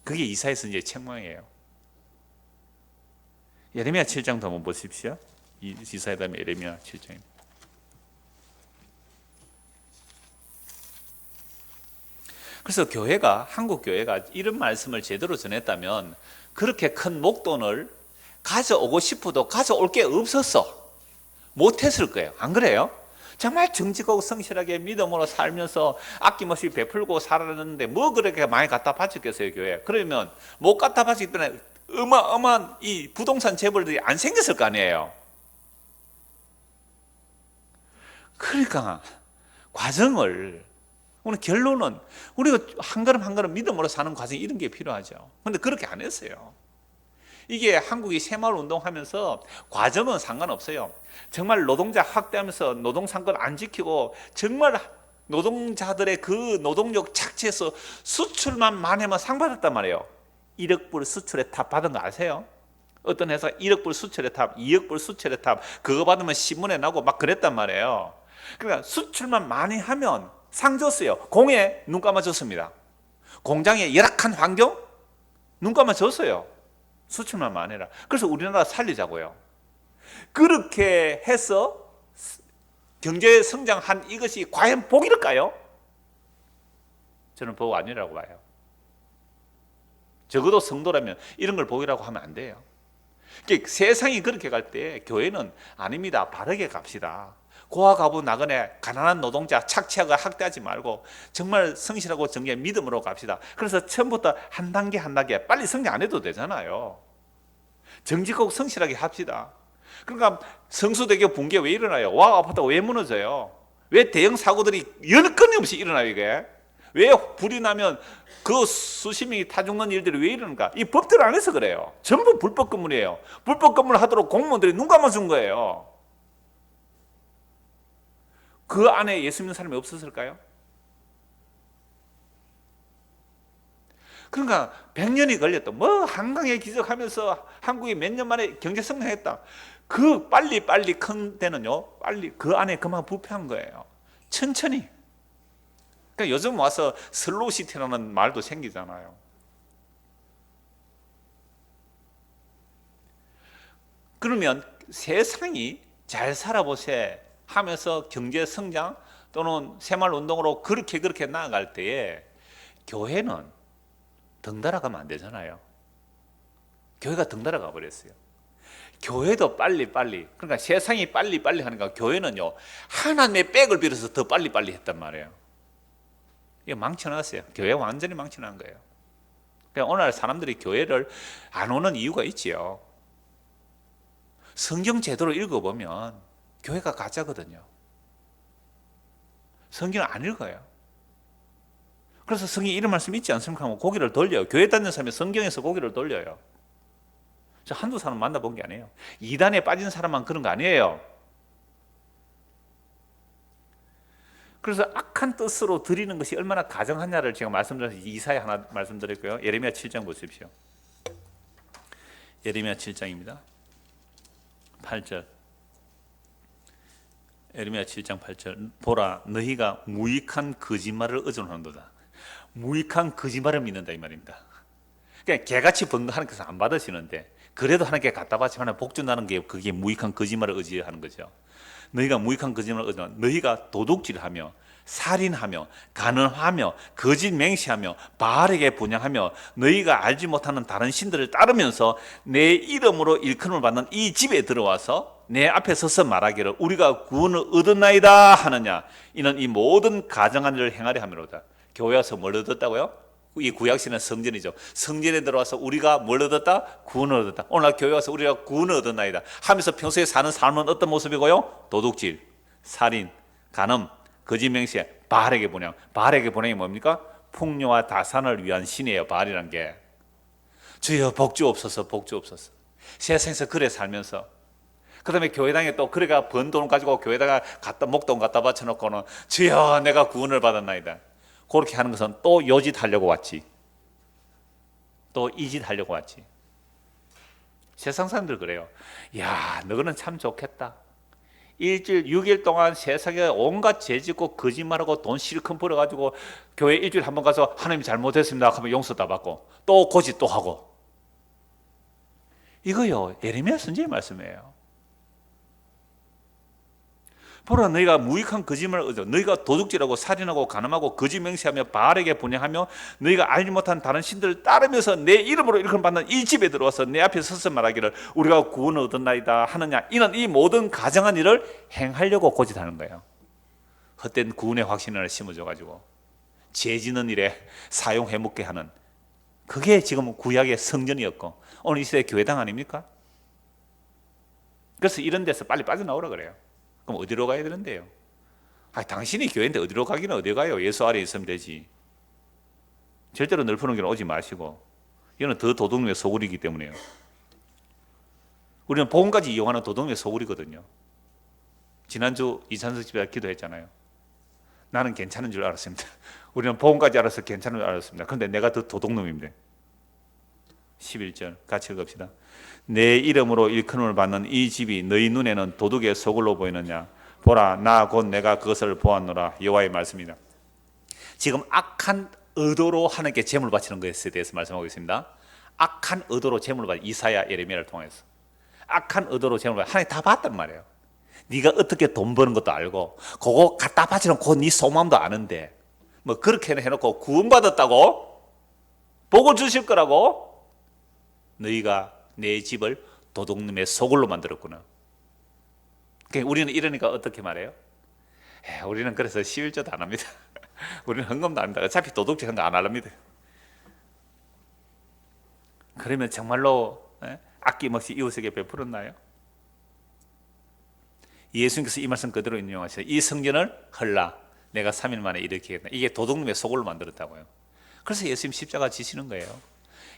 그게 이사야서 이제 책망이에요. 예레미야 7장도 한번 보십시오. 이사야 다음에 예레미야 7장입니다. 그래서 교회가, 한국 교회가 이런 말씀을 제대로 전했다면 그렇게 큰 목돈을 가져오고 싶어도 가져올 게 없었어. 못했을 거예요. 안 그래요? 정말 정직하고 성실하게 믿음으로 살면서 아낌없이 베풀고 살았는데 뭐 그렇게 많이 갖다 바쳤겠어요, 교회? 그러면 못 갖다 바치기 때문에 어마어마한 이 부동산 재벌들이 안 생겼을 거 아니에요. 그러니까 과정을, 오늘 결론은 우리가 한 걸음 한 걸음 믿음으로 사는 과정이 이런 게 필요하죠. 그런데 그렇게 안 했어요. 이게 한국이 새마을 운동하면서 과정은 상관없어요. 정말 노동자 학대하면서 노동상권 안 지키고 정말 노동자들의 그 노동력 착취해서 수출만 많이 하면 상 받았단 말이에요. 1억 불 수출의 탑 받은 거 아세요? 어떤 회사 1억 불 수출의 탑, 2억 불 수출의 탑 그거 받으면 신문에 나고 막 그랬단 말이에요. 그러니까 수출만 많이 하면 상 줬어요. 공에 눈 감아줬습니다. 공장의 열악한 환경 눈 감아줬어요. 수출만 많이 해라. 그래서 우리나라 살리자고요. 그렇게 해서 경제 성장한 이것이 과연 복일까요? 저는 복 아니라고 봐요. 적어도 성도라면 이런 걸 복이라고 하면 안 돼요. 그러니까 세상이 그렇게 갈 때 교회는 아닙니다. 바르게 갑시다. 고아가부 나그네 가난한 노동자 착취하고 학대하지 말고 정말 성실하고 정의의 믿음으로 갑시다. 그래서 처음부터 한 단계 한 단계 빨리 성장 안 해도 되잖아요. 정직하고 성실하게 합시다. 그러니까 성수대교 붕괴 왜 일어나요? 와 아파트가 왜 무너져요? 왜 대형 사고들이 끊임없이 일어나요? 이게 왜 불이 나면 그 수십 명이 타 죽는 일들이 왜 이러는가? 이 법대로 안 해서 그래요. 전부 불법 건물이에요. 불법 건물 하도록 공무원들이 눈 감아준 거예요. 그 안에 예수 믿는 사람이 없었을까요? 그러니까 100년이 걸렸다. 뭐 한강의 기적하면서 한국이 몇 년 만에 경제 성장했다. 그 빨리 큰 데는요. 빨리 그 안에 그만 부패한 거예요. 천천히. 그러니까 요즘 와서 슬로우 시티라는 말도 생기잖아요. 그러면 세상이 잘 살아보세 하면서 경제 성장 또는 새마을 운동으로 그렇게 나아갈 때에 교회는 덩달아 가면 안 되잖아요. 교회가 덩달아 가버렸어요. 교회도 빨리 그러니까 세상이 빨리 하니까 교회는요 하나님의 백을 빌어서 더 빨리 했단 말이에요. 이거 망쳐놨어요. 교회 완전히 망쳐난 거예요. 그러니까 오늘 사람들이 교회를 안 오는 이유가 있지요. 성경 제대로 읽어보면 교회가 가짜거든요. 성경을 안 읽어요. 그래서 성경에 이런 말씀 있지 않습니까? 하면 고개를 돌려요. 교회 다니는 사람이 성경에서 고개를 돌려요. 저 한두 사람 만나본 게 아니에요. 이단에 빠진 사람만 그런 거 아니에요. 그래서 악한 뜻으로 드리는 것이 얼마나 가정하냐를 제가 말씀드려서 이사야 하나 말씀드렸고요. 예레미야 7장 보십시오. 예레미야 7장입니다. 8절. 예레미야 7장 8절. 보라, 너희가 무익한 거짓말을 의존하는도다. 무익한 거짓말을 믿는다 이 말입니다. 그러니까 개같이 번 거 하나님께서 안 받으시는데 그래도 하나님께 갖다 바치면 하나님 복 준다는 게 그게 무익한 거짓말을 의지하는 거죠. 너희가 무익한 거짓말을 의존하는, 너희가 도둑질하며 살인하며 간음하며 거짓 맹세하며 바알에게 분향하며 너희가 알지 못하는 다른 신들을 따르면서 내 이름으로 일컬음을 받는 이 집에 들어와서 내 앞에 서서 말하기를 우리가 구원을 얻었나이다 하느냐. 이는 이 모든 가정한 일을 행하려 함이로다. 교회 와서 뭘 얻었다고요? 이 구약시는 성전이죠. 성전에 들어와서 우리가 뭘 얻었다? 구원을 얻었다. 오늘 교회 와서 우리가 구원을 얻었나이다 하면서 평소에 사는 삶은 어떤 모습이고요? 도둑질, 살인, 간음, 거짓 맹세, 바알에게 분향. 바알에게 분향이 뭡니까? 풍요와 다산을 위한 신이에요. 바알이란 게. 주여 복주옵소서, 복주옵소서. 세상에서 그래 살면서, 그 다음에 교회당에 또 그래가 번 돈 가지고 교회다가 목돈 갖다 바쳐놓고는 주여 내가 구원을 받았나이다. 그렇게 하는 것은 또 요짓 하려고 왔지. 또 이 짓 하려고 왔지. 세상 사람들 그래요. 야, 너는 참 좋겠다. 일주일 6일 동안 세상에 온갖 죄 짓고 거짓말하고 돈 실컷 벌어가지고 교회 일주일 한번 가서 하나님 잘못했습니다 하면 용서 다 받고 또 고짓 또 하고. 이거요 예레미야 선지의 말씀이에요. 보라, 너희가 무익한 거짓말을 얻어 너희가 도둑질하고 살인하고 간음하고 거짓 맹세하며 바알에게 분향하며 너희가 알지 못한 다른 신들을 따르면서 내 이름으로 일컬음 받는 이 집에 들어와서 내 앞에 서서 말하기를 우리가 구원을 얻었나이다 하느냐. 이는 이 모든 가정한 일을 행하려고 고집하는 거예요. 헛된 구원의 확신을 심어줘가지고 죄 짓는 일에 사용해 먹게 하는, 그게 지금 구약의 성전이었고 오늘 이 시대 교회당 아닙니까? 그래서 이런 데서 빨리 빠져나오라 그래요. 그럼 어디로 가야 되는데요? 당신이 교회인데 어디로 가기는 어디 가요? 예수 아래 있으면 되지. 절대로 넓은 길은 오지 마시고. 이거는 더 도둑놈의 소굴이기 때문에요. 우리는 복음까지 이용하는 도둑놈의 소굴이거든요. 지난주 이찬석 집에 기도했잖아요. 나는 괜찮은 줄 알았습니다. 우리는 복음까지 알아서 괜찮은 줄 알았습니다. 그런데 내가 더 도둑놈입니다. 11절 같이 읽읍시다. 내 이름으로 일컬음을 받는 이 집이 너희 눈에는 도둑의 소굴로 보이느냐. 보라, 나 곧 내가 그것을 보았노라. 여호와의 말씀이다. 지금 악한 의도로 하나님께 제물 바치는 것에 대해서 말씀하고 있습니다. 악한 의도로 제물을 바치, 이사야, 예레미야를 통해서 악한 의도로 제물을 바치, 하나님 다 봤단 말이에요. 네가 어떻게 돈 버는 것도 알고 그거 갖다 바치는 그 네 속마음도 아는데 뭐 그렇게 해놓고 구원받았다고 복을 주실 거라고 너희가 내 집을 도둑놈의 소굴로 만들었구나. 그러니까 우리는 이러니까 어떻게 말해요? 우리는 그래서 11조도 안 합니다. 우리는 헌금도 안 합니다. 어차피 도둑질 한 거 안 합니다. 그러면 정말로 아낌없이 이웃에게 베풀었나요? 예수님께서 이 말씀 그대로 인용하셔요. 이 성전을 헐라 내가 3일 만에 일으키겠다. 이게 도둑놈의 소굴로 만들었다고요. 그래서 예수님 십자가 지시는 거예요.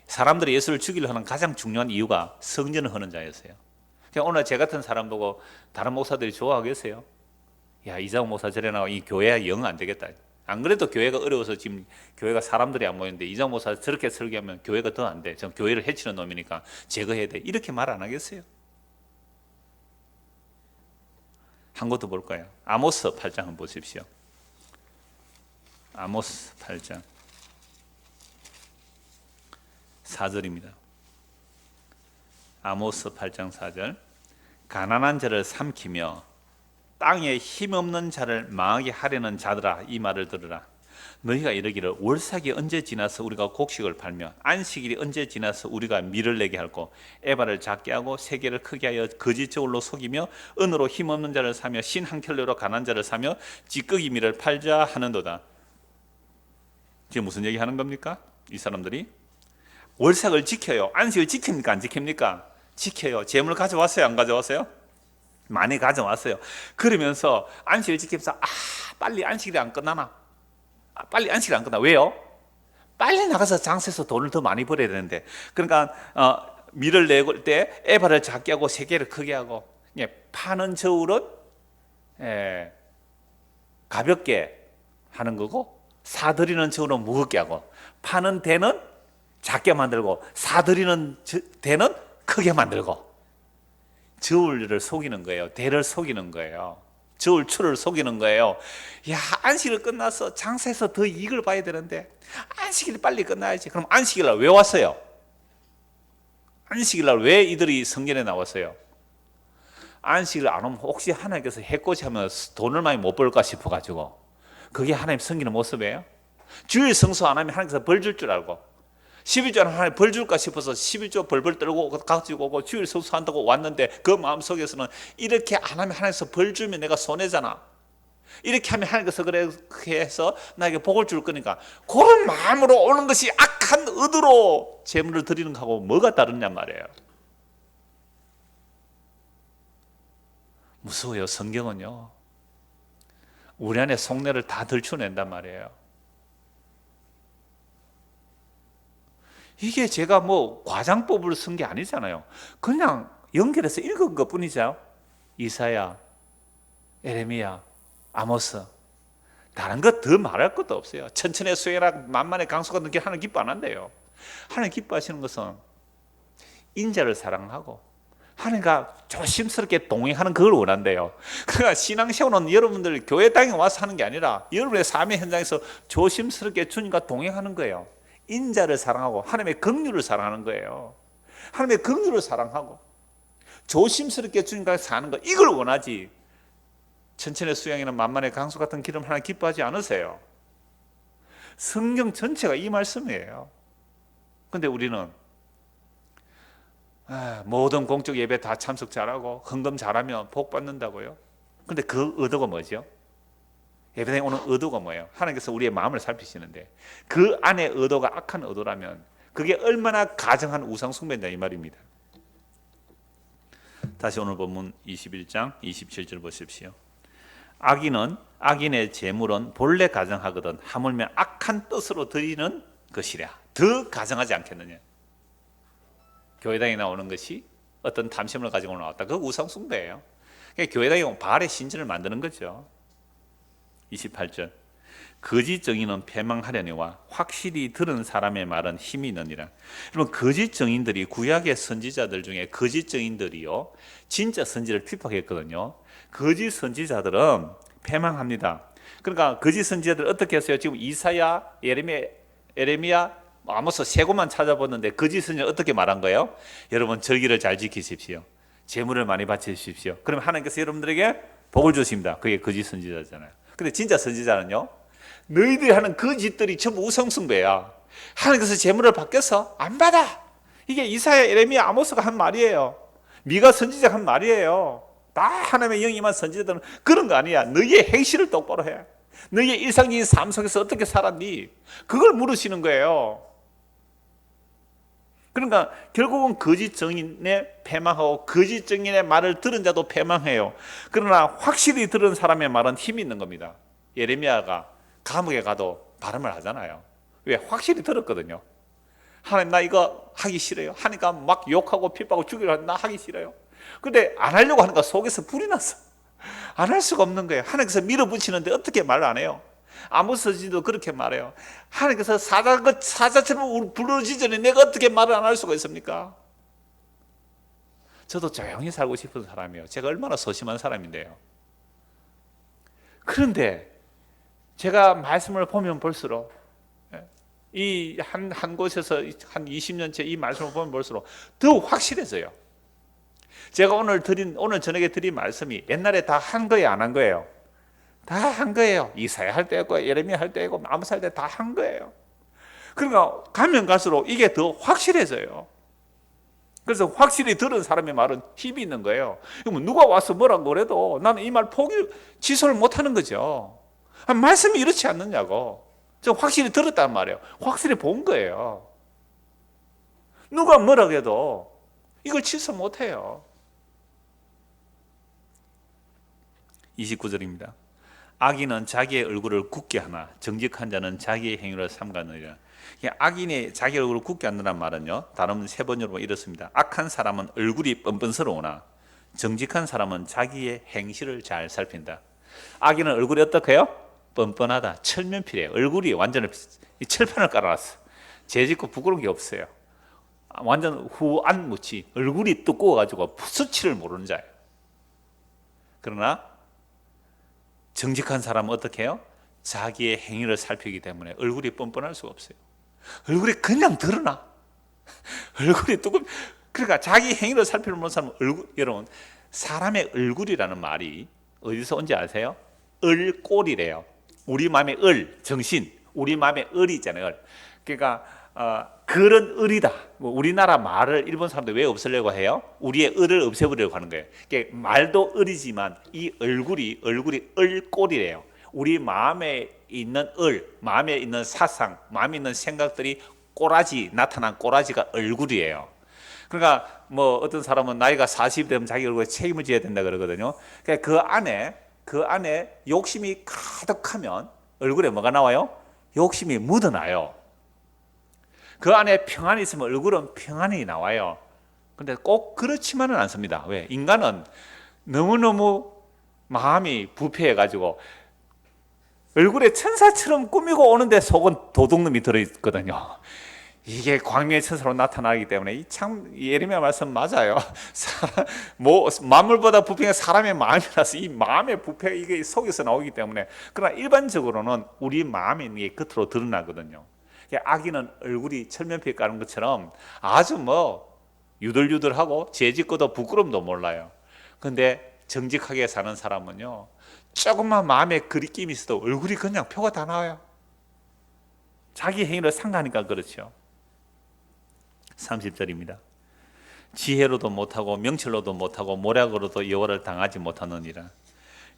사람들이 예수를 죽이려 하는 가장 중요한 이유가 성전을 허는 자였어요. 그러니까 오늘 제 같은 사람 보고 다른 목사들이 좋아하겠어요? 야, 이장훈 목사 저래 나와 이 교회야 영 안 되겠다. 안 그래도 교회가 어려워서 지금 교회가 사람들이 안 모이는데 이장훈 목사 저렇게 설교하면 교회가 더 안 돼. 전 교회를 해치는 놈이니까 제거해야 돼. 이렇게 말 안 하겠어요? 한 것도 볼 거예요. 아모스 8장 한번 보십시오. 아모스 8장 4절입니다. 아모스 8장 4절. 가난한 자를 삼키며 땅에 힘없는 자를 망하게 하려는 자들아 이 말을 들으라. 너희가 이르기를 월삭이 언제 지나서 우리가 곡식을 팔며 안식일이 언제 지나서 우리가 밀을 내게 할고 에바를 작게 하고 세계를 크게 하여 거짓 저울로 속이며 은으로 힘없는 자를 사며 신 한 켤레로 가난한 자를 사며 찌꺼기 밀을 팔자 하는도다. 지금 무슨 얘기 하는 겁니까? 이 사람들이 월삭을 지켜요. 안식을 지킵니까? 안 지킵니까? 지켜요. 재물 가져왔어요? 안 가져왔어요? 많이 가져왔어요. 그러면서 안식을 지키면서 빨리 안식일이 안 끝나나? 빨리 안식일이 안 끝나. 왜요? 빨리 나가서 장사해서 돈을 더 많이 벌어야 되는데. 그러니까 밀을 내고 때 에바를 작게 하고 세계를 크게 하고 파는 저울은 가볍게 하는 거고 사들이는 저울은 무겁게 하고 파는 대는 작게 만들고 사들이는 대는 크게 만들고 저울을 속이는 거예요. 대를 속이는 거예요. 저울추를 속이는 거예요. 야, 안식일 끝나서 장사해서 더 이익을 봐야 되는데 안식일이 빨리 끝나야지. 그럼 안식일날 왜 왔어요? 안식일날 왜 이들이 성전에 나왔어요? 안식일 안 오면 혹시 하나님께서 해코지 하면 돈을 많이 못 벌까 싶어가지고 그게 하나님 섬기는 모습이에요? 주일 성수 안 하면 하나님께서 벌 줄 줄 알고 11조 하나님 벌 줄까 싶어서 11조 벌벌 떨고 가지고 오고 주일 성수한다고 왔는데 그 마음속에서는 이렇게 안 하면 하나님께서 벌 주면 내가 손해잖아. 이렇게 하면 하나님께서 그렇게 해서 나에게 복을 줄 거니까 그런 마음으로 오는 것이 악한 의도로 제물을 드리는 거하고 뭐가 다르냐 말이에요. 무서워요. 성경은요 우리 안에 속내를 다 들춰낸단 말이에요. 이게 제가 뭐 과장법을 쓴 게 아니잖아요. 그냥 연결해서 읽은 것 뿐이죠. 이사야, 에레미야, 아모스, 다른 것 더 말할 것도 없어요. 천천의 수혜라 만만의 강수가 느끼 하나님 기뻐 안 한대요. 하나님 기뻐하시는 것은 인자를 사랑하고 하나님과 조심스럽게 동행하는 그걸 원한대요. 그러니까 신앙생활은 여러분들 교회 땅에 와서 하는 게 아니라 여러분의 삶의 현장에서 조심스럽게 주님과 동행하는 거예요. 인자를 사랑하고 하나님의 긍휼을 사랑하는 거예요. 하나님의 긍휼을 사랑하고 조심스럽게 주님과 사는 거, 이걸 원하지. 천천의 수양이나 만만의 강수 같은 기름 하나 기뻐하지 않으세요. 성경 전체가 이 말씀이에요. 근데 우리는 모든 공적 예배 다 참석 잘하고 헌금 잘하면 복 받는다고요. 근데 그 의도가 뭐죠? 예배당에 오는 의도가 뭐예요? 하나님께서 우리의 마음을 살피시는데 그 안에 의도가 악한 의도라면 그게 얼마나 가정한 우상 숭배인가 이 말입니다. 다시 오늘 본문 21장 27절 보십시오. 악인의 재물은 본래 가정하거든 하물며 악한 뜻으로 드리는 것이랴. 더 가정하지 않겠느냐. 교회당에 나오는 것이 어떤 탐심을 가지고 나왔다. 그 우상 숭배예요. 교회당에 오면 바알의 신전을 만드는 거죠. 28절 거짓 증인은 패망하려니와 확실히 들은 사람의 말은 힘이 있느니라. 여러분 거짓 증인들이 구약의 선지자들 중에 거짓 증인들이요 진짜 선지를 핍박했거든요. 거짓 선지자들은 패망합니다. 그러니까 거짓 선지자들 어떻게 했어요? 지금 이사야, 에레미야, 아모스 세 곳만 찾아봤는데 거짓 선지자 어떻게 말한 거예요? 여러분 절기를 잘 지키십시오. 재물을 많이 바치십시오. 그럼 하나님께서 여러분들에게 복을 주십니다. 그게 거짓 선지자잖아요. 근데 진짜 선지자는요 너희들이 하는 그 짓들이 전부 우상숭배야. 하나님께서 재물을 받겠어? 안 받아. 이게 이사야, 에레미야, 아모스가 한 말이에요. 미가 선지자가 한 말이에요. 다 하나님의 영이 임한 선지자들은 그런 거 아니야. 너희의 행실을 똑바로 해. 너희의 일상적인 삶 속에서 어떻게 살았니? 그걸 물으시는 거예요. 그러니까 결국은 거짓 증인에 패망하고 거짓 증인의 말을 들은 자도 패망해요. 그러나 확실히 들은 사람의 말은 힘이 있는 겁니다. 예레미야가 감옥에 가도 발음을 하잖아요. 왜? 확실히 들었거든요. 하나님 나 이거 하기 싫어요. 하니까 막 욕하고 핍박하고 죽이려 하는데 나 하기 싫어요. 근데 안 하려고 하니까 속에서 불이 났어. 안 할 수가 없는 거예요. 하나님께서 밀어붙이는데 어떻게 말을 안 해요? 아모스지도 그렇게 말해요. 하나님께서 사자처럼 부르짖기 전에 내가 어떻게 말을 안 할 수가 있습니까? 저도 조용히 살고 싶은 사람이에요. 제가 얼마나 소심한 사람인데요. 그런데 제가 말씀을 보면 볼수록 이 한 곳에서 한 20년째 이 말씀을 보면 볼수록 더 확실해져요. 제가 오늘 저녁에 드린 말씀이 옛날에 다 한 거예요, 안 한 거예요? 다 한 거예요. 이사야 할 때고 예레미야 할 때고 아모스 할 때 다 한 거예요. 그러니까 가면 갈수록 이게 더 확실해져요. 그래서 확실히 들은 사람의 말은 힘이 있는 거예요. 그러면 누가 와서 뭐라고 그래도 나는 이 말 취소를 못 하는 거죠. 말씀이 이렇지 않느냐고. 저 확실히 들었단 말이에요. 확실히 본 거예요. 누가 뭐라고 해도 이걸 취소 못 해요. 29절입니다. 악인은 자기의 얼굴을 굳게 하나 정직한 자는 자기의 행위를 삼가느니라. 악인이 자기 얼굴을 굳게 한다는 말은요 다른 세 번역으로 보면 이렇습니다. 악한 사람은 얼굴이 뻔뻔스러우나 정직한 사람은 자기의 행실을 잘 살핀다. 악인은 얼굴이 어떻게 해요? 뻔뻔하다. 철면피래요. 얼굴이 완전히 철판을 깔아놨어. 죄짓고 부끄러운 게 없어요. 완전 후안무치. 얼굴이 두꺼워가지고 수치를 모르는 자예요. 그러나 정직한 사람은 어떻게 해요? 자기의 행위를 살피기 때문에 얼굴이 뻔뻔할 수가 없어요. 얼굴이 그냥 드러나. 얼굴이 그러니까 자기 행위를 살피는 사람은 여러분 사람의 얼굴이라는 말이 어디서 온지 아세요? 얼꼴이래요. 우리 마음의 정신, 우리 마음의 을이 있잖아요. 그러니까 그런 을이다. 뭐 우리나라 말을 일본 사람들 왜 없애려고 해요? 우리의 을을 없애버리려고 하는 거예요. 그러니까 말도 을이지만 이 얼굴이 을꼴이래요. 우리 마음에 있는 마음에 있는 사상, 마음에 있는 생각들이 나타난 꼬라지가 얼굴이에요. 그러니까 뭐 어떤 사람은 나이가 40이 되면 자기 얼굴에 책임을 져야 된다 그러거든요. 그러니까 그 안에 욕심이 가득하면 얼굴에 뭐가 나와요? 욕심이 묻어나요. 그 안에 평안이 있으면 얼굴은 평안이 나와요. 근데 꼭 그렇지만은 않습니다. 왜? 인간은 너무너무 마음이 부패해가지고 얼굴에 천사처럼 꾸미고 오는데 속은 도둑놈이 들어있거든요. 이게 광명의 천사로 나타나기 때문에 참 예레미야 말씀 맞아요. 만물보다 부패한 사람의 마음이라서 이 마음의 부패가 이게 속에서 나오기 때문에. 그러나 일반적으로는 우리 마음에 있는 게 겉으로 드러나거든요. 아기는 얼굴이 철면피에 까는 것처럼 아주 뭐 유들유들하고 죄짓고도 부끄럼도 몰라요. 근데 정직하게 사는 사람은요, 조금만 마음에 그리낌이 있어도 얼굴이 그냥 표가 다 나와요. 자기 행위를 상가하니까 그렇죠. 30절입니다. 지혜로도 못하고 명철로도 못하고 모략으로도 여호와를 당하지 못하느니라.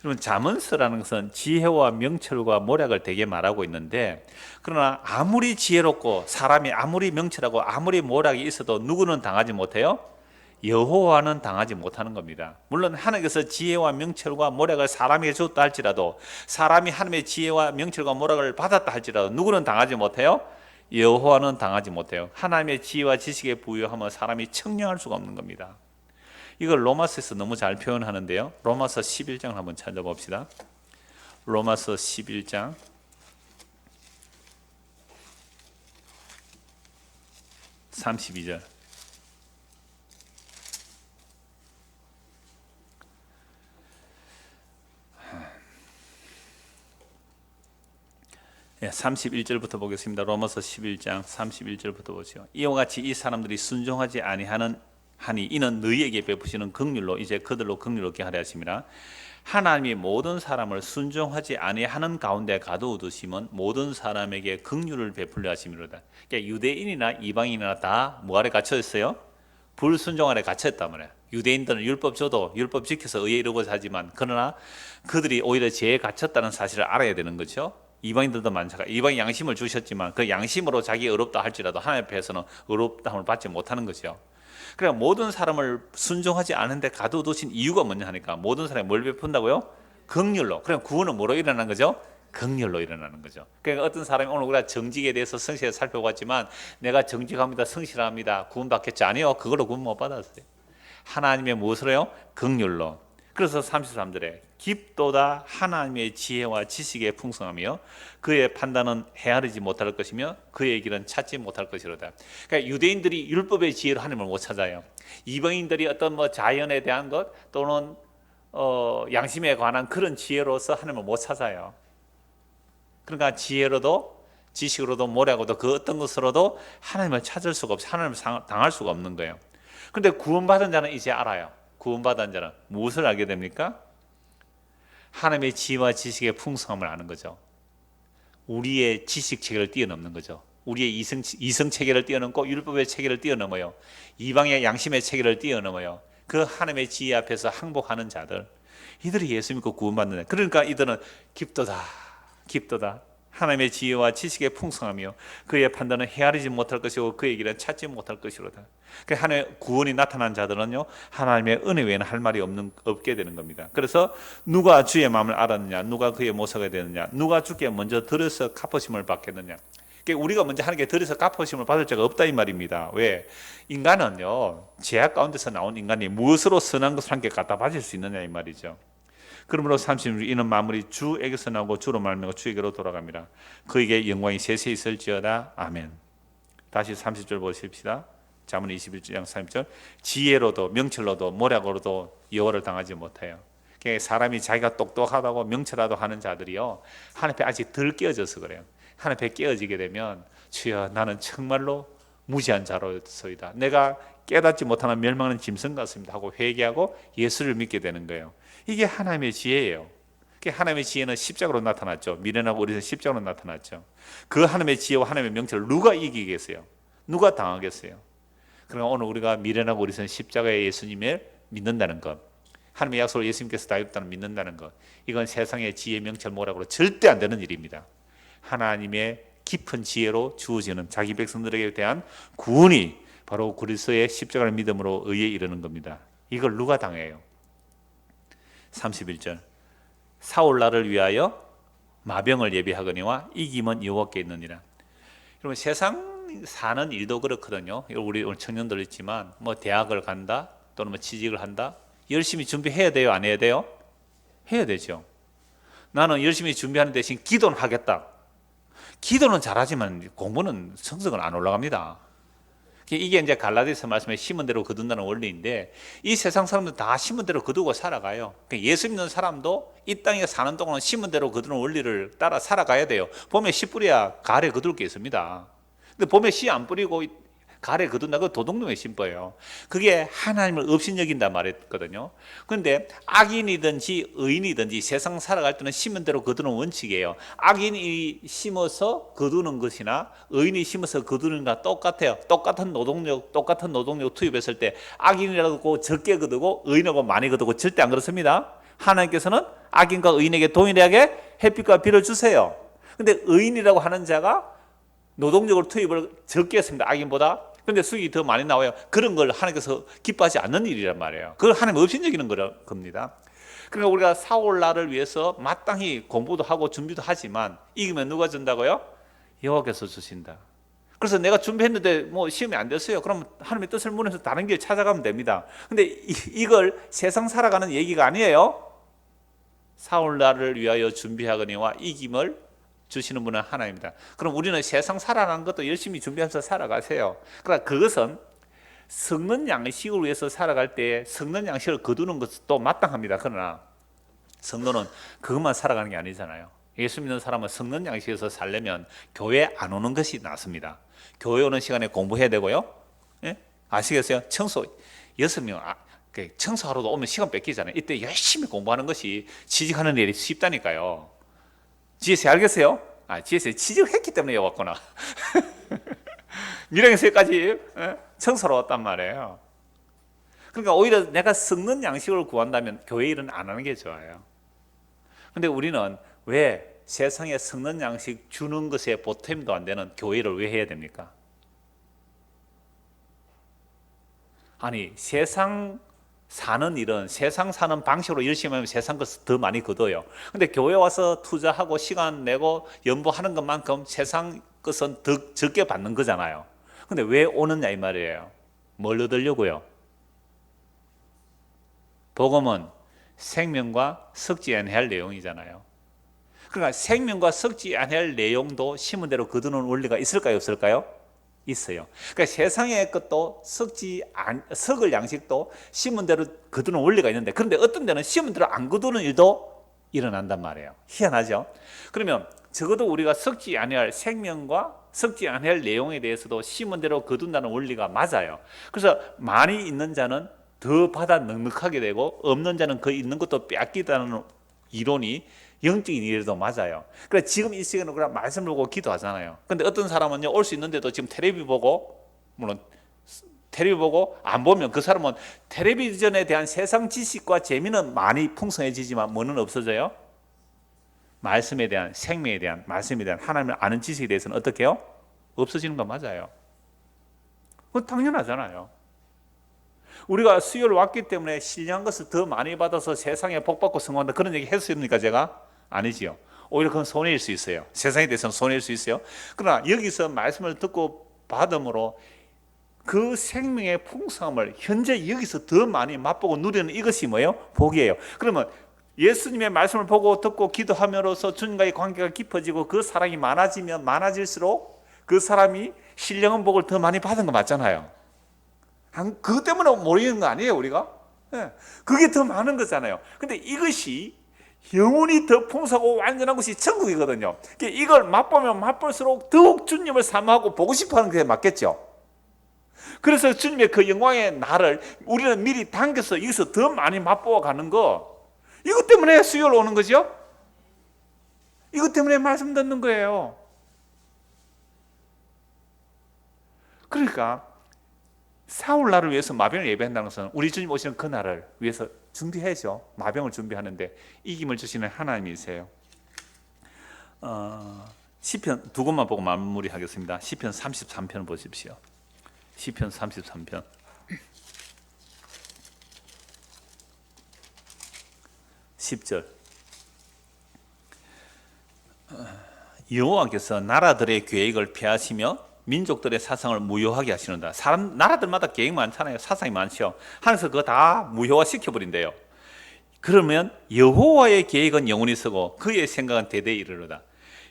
여러분, 잠언서라는 것은 지혜와 명철과 모략을 되게 말하고 있는데, 그러나 아무리 지혜롭고 사람이 아무리 명철하고 아무리 모략이 있어도 누구는 당하지 못해요? 여호와는 당하지 못하는 겁니다. 물론 하나님께서 지혜와 명철과 모략을 사람에게 줬다 할지라도, 사람이 하나님의 지혜와 명철과 모략을 받았다 할지라도 누구는 당하지 못해요? 여호와는 당하지 못해요. 하나님의 지혜와 지식에 부여하면 사람이 청량할 수가 없는 겁니다. 이걸 로마서에서 너무 잘 표현하는데요. 로마서 11장 한번 찾아봅시다. 로마서 11장 32절. 예, 31절부터 보겠습니다. 로마서 11장 31절부터 보시오. 이와 같이 이 사람들이 순종하지 아니하니 이는 너희에게 베푸시는 긍휼로 이제 그들로 긍휼롭게 하려 하심이라. 하나님이 모든 사람을 순종하지 아니하는 가운데 가두어두심은 모든 사람에게 긍휼을 베풀려 하심이로다. 그러니까 유대인이나 이방인이나 다 뭐 아래 갇혀 있어요? 불순종 아래 갇혀 있단 말이에요. 유대인들은 율법 줘도 율법 지켜서 의에 이르고자 하지만, 그러나 그들이 오히려 죄에 갇혔다는 사실을 알아야 되는 거죠. 이방인들도 마찬가지. 이방인 양심을 주셨지만 그 양심으로 자기 의롭다 할지라도 하나님 앞에서는 의롭다함을 받지 못하는 거죠. 그러니까 모든 사람을 순종하지 않은데 가두어두신 이유가 뭐냐 하니까, 모든 사람이 뭘 베푼다고요? 긍휼로. 그럼 구원은 뭐로 일어나는 거죠? 긍휼로 일어나는 거죠. 그러니까 어떤 사람이 오늘 우리가 정직에 대해서 성실히 살펴봤지만, 내가 정직합니다, 성실합니다, 구원 받겠지? 아니요, 그걸로 구원 못 받았어요. 하나님의 무엇으로요? 긍휼로. 그래서 33절에 깊도다 하나님의 지혜와 지식의 풍성하며 그의 판단은 헤아리지 못할 것이며 그의 길은 찾지 못할 것이로다. 그러니까 유대인들이 율법의 지혜로 하나님을 못 찾아요. 이방인들이 어떤 뭐 자연에 대한 것 또는 양심에 관한 그런 지혜로서 하나님을 못 찾아요. 그러니까 지혜로도 지식으로도 모략으로도 그 어떤 것으로도 하나님을 찾을 수가 없어요. 하나님을 당할 수가 없는 거예요. 그런데 구원받은 자는 이제 알아요. 구원받은 자는 무엇을 알게 됩니까? 하나님의 지혜와 지식의 풍성함을 아는 거죠. 우리의 지식 체계를 뛰어넘는 거죠. 우리의 이성 체계를 뛰어넘고 율법의 체계를 뛰어넘어요. 이방의 양심의 체계를 뛰어넘어요. 그 하나님의 지혜 앞에서 항복하는 자들, 이들이 예수 믿고 구원받는 자. 그러니까 이들은 깊도다 하나님의 지혜와 지식의 풍성하며 그의 판단은 헤아리지 못할 것이고 그의 길은 찾지 못할 것이로다. 그러니까 하나님의 구원이 나타난 자들은요, 하나님의 은혜 외에는 할 말이 없게 되는 겁니다. 그래서 누가 주의 마음을 알았느냐, 누가 그의 모사가 되느냐, 누가 주께 먼저 들어서 갚으심을 받겠느냐. 그러니까 우리가 먼저 하나님께 들어서 갚으심을 받을 자가 없다 이 말입니다. 왜? 인간은요, 죄악 가운데서 나온 인간이 무엇으로 선한 것을 하나님께 갖다 바칠 수 있느냐 이 말이죠. 그러므로 36 이는 만물이 주에게서 나오고 주로 말미암아 주에게로 돌아갑니다. 그에게 영광이 세세 있을지어다. 아멘. 다시 30절 보십시다. 잠언 21장 30절. 지혜로도 명철로도 모략으로도 여호와를 당하지 못해요. 그러니까 사람이 자기가 똑똑하다고 명철하다고 하는 자들이요, 하나님 앞에 아직 덜 깨어져서 그래요. 하나님 앞에 깨어지게 되면 주여 나는 정말로 무지한 자로서이다, 내가 깨닫지 못하는 멸망하는 짐승 같습니다 하고 회개하고 예수를 믿게 되는 거예요. 이게 하나님의 지혜예요. 하나님의 지혜는 십자가로 나타났죠. 미련하고 어리석은 십자가로 나타났죠. 그 하나님의 지혜와 하나님의 명철을 누가 이기겠어요? 누가 당하겠어요? 그러나 오늘 우리가 미련하고 어리석은 십자가의 예수님을 믿는다는 것, 하나님의 약속을 예수님께서 다 이뤘다는 믿는다는 것, 이건 세상의 지혜, 명철, 뭐라고 절대 안 되는 일입니다. 하나님의 깊은 지혜로 주어지는 자기 백성들에게 대한 구원이 바로 그리스도의 십자가를 믿음으로 의에 이르는 겁니다. 이걸 누가 당해요? 31절 사울 나를 위하여 마병을 예비하거니와 이김은 여호와께 있느니라. 여러분 세상 사는 일도 그렇거든요. 우리 오늘 청년들 있지만 뭐 대학을 간다 또는 뭐 취직을 한다 열심히 준비해야 돼요? 안 해야 돼요? 해야 되죠. 나는 열심히 준비하는 대신 기도는 하겠다. 기도는 잘하지만 공부는 성적은 안 올라갑니다. 이게 이제 갈라디아서 말씀에 심은 대로 거둔다는 원리인데 이 세상 사람들 다 심은 대로 거두고 살아가요. 예수 믿는 사람도 이 땅에 사는 동안은 심은 대로 거두는 원리를 따라 살아가야 돼요. 봄에 씨 뿌려야 가을에 거둘 게 있습니다. 근데 봄에 씨 안 뿌리고 가을에 거둔다, 그 도둑놈의 심보예요. 그게 하나님을 없인 여긴다 말했거든요. 그런데 악인이든지 의인이든지 세상 살아갈 때는 심은 대로 거두는 원칙이에요. 악인이 심어서 거두는 것이나 의인이 심어서 거두는 것과 똑같아요. 똑같은 노동력 투입했을 때 악인이라고 적게 거두고 의인하고 많이 거두고 절대 안 그렇습니다. 하나님께서는 악인과 의인에게 동일하게 햇빛과 비를 주세요. 근데 의인이라고 하는 자가 노동력을 투입을 적게 했습니다. 악인보다. 그런데 수익이 더 많이 나와요. 그런 걸 하나님께서 기뻐하지 않는 일이란 말이에요. 그걸 하나님 없인 여기는 겁니다. 그러니까 우리가 사울 날을 위해서 마땅히 공부도 하고 준비도 하지만 이기면 누가 준다고요? 여호와께서 주신다. 그래서 내가 준비했는데 뭐 시험이 안 됐어요. 그럼 하나님의 뜻을 물으면서 다른 길 찾아가면 됩니다. 근데 이걸 세상 살아가는 얘기가 아니에요. 사울 날을 위하여 준비하거니와 이김을 주시는 분은 하나님입니다. 그럼 우리는 세상 살아가는 것도 열심히 준비하면서 살아가세요. 그러나 그것은 성는 양식을 위해서 살아갈 때 성는 양식을 거두는 것도 마땅합니다. 그러나 성도는 그것만 살아가는 게 아니잖아요. 예수 믿는 사람은 성는 양식에서 살려면 교회 안 오는 것이 낫습니다. 교회 오는 시간에 공부해야 되고요. 예? 아시겠어요? 청소 6명 청소하러도 오면 시간 뺏기잖아요. 이때 열심히 공부하는 것이 취직하는 일이 쉽다니까요. GS에 알겠어요? GS에 취직했기 때문에 여기 왔구나. 밀양에서까지 청소로 왔단 말이에요. 그러니까 오히려 내가 썩는 양식을 구한다면 교회 일은 안 하는 게 좋아요. 근데 우리는 왜 세상에 썩는 양식 주는 것에 보탬도 안 되는 교회를 왜 해야 됩니까? 아니 세상 사는 일은 세상 사는 방식으로 열심히 하면 세상 것을 더 많이 거둬요. 근데 교회 와서 투자하고 시간 내고 연보하는 것만큼 세상 것은 더 적게 받는 거잖아요. 근데 왜 오느냐 이 말이에요. 뭘 얻으려고요? 복음은 생명과 썩지 아니할 내용이잖아요. 그러니까 생명과 썩지 아니할 내용도 심은 대로 거두는 원리가 있을까요, 없을까요? 있어요. 그러니까 세상의 것도 썩을 양식도 심은 대로 거두는 원리가 있는데, 그런데 어떤 데는 심은 대로 안 거두는 일도 일어난단 말이에요. 희한하죠? 그러면 적어도 우리가 썩지 아니할 생명과 썩지 아니할 내용에 대해서도 심은 대로 거둔다는 원리가 맞아요. 그래서 많이 있는 자는 더 받아 넉넉하게 되고 없는 자는 그 있는 것도 빼앗기다는 이론이 영적인 일에도 맞아요. 그래 지금 이 시간에 그냥 말씀을 보고 기도하잖아요. 근데 어떤 사람은요 올 수 있는데도 지금 텔레비 보고, 물론 텔레비 보고 안 보면 그 사람은 텔레비전에 대한 세상 지식과 재미는 많이 풍성해지지만 뭐는 없어져요? 말씀에 대한, 생명에 대한, 말씀에 대한 하나님을 아는 지식에 대해서는 어떻게 해요? 없어지는 거 맞아요. 그건 당연하잖아요. 우리가 수요일 왔기 때문에 신령한 것을 더 많이 받아서 세상에 복 받고 성공한다, 그런 얘기 했습니까 제가? 아니지요. 오히려 그건 손해일 수 있어요. 세상에 대해서는 손해일 수 있어요. 그러나 여기서 말씀을 듣고 받음으로 그 생명의 풍성함을 현재 여기서 더 많이 맛보고 누리는 이것이 뭐예요? 복이에요. 그러면 예수님의 말씀을 보고 듣고 기도함으로써 주님과의 관계가 깊어지고 그 사랑이 많아지면 많아질수록 그 사람이 신령한 복을 더 많이 받은 거 맞잖아요. 그것 때문에 모르는 거 아니에요 우리가? 그게 더 많은 거잖아요. 근데 이것이 영혼이 더 풍성하고 완전한 것이 천국이거든요. 이걸 맛보면 맛볼수록 더욱 주님을 사모하고 보고 싶어하는 게 맞겠죠. 그래서 주님의 그 영광의 날을 우리는 미리 당겨서 여기서 더 많이 맛보아 가는 거, 이것 때문에 수요일 오는 거죠. 이것 때문에 말씀 듣는 거예요. 그러니까 사울 날을 위해서 마병을 예배한다는 것은 우리 주님 오시는 그 날을 위해서 준비해야죠. 마병을 준비하는데 이김을 주시는 하나님이세요. 시편 두 곳만 보고 마무리하겠습니다. 시편 33편 보십시오. 시편 33편 10절. 여호와께서 나라들의 계획을 폐하시며 민족들의 사상을 무효하게 하시는다. 나라들마다 계획 많잖아요. 사상이 많죠. 하나님께서 그거 다 무효화 시켜버린대요. 그러면 여호와의 계획은 영원히 서고 그의 생각은 대대에 이르르다.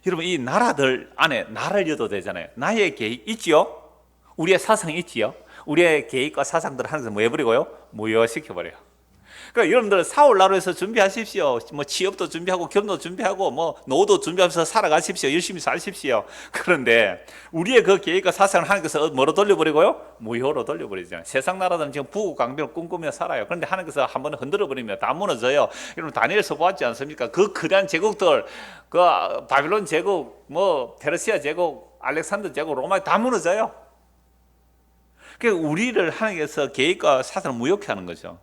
여러분, 이 나라들 안에 나를 여도 되잖아요. 나의 계획 있지요? 우리의 사상이 있지요? 우리의 계획과 사상들을 하나님께서 뭐 해버리고요? 무효화 시켜버려요. 그러니까 여러분들 사울 나라에서 준비하십시오. 뭐 취업도 준비하고 결혼도 준비하고 뭐 노후도 준비하면서 살아가십시오. 열심히 사십시오. 그런데 우리의 그 계획과 사상을 하나님께서 뭐로 돌려버리고요? 무효로 돌려버리잖아요. 세상 나라들은 지금 부귀 강변을 꿈꾸며 살아요. 그런데 하나님께서 한번 흔들어버리면 다 무너져요. 여러분 다니엘서 보았지 않습니까? 그 거대한 제국들, 그 바빌론 제국, 뭐 페르시아 제국, 알렉산더 제국, 로마 다 무너져요. 그러니까 우리를 하나님께서 계획과 사상을 무효케 하는 거죠.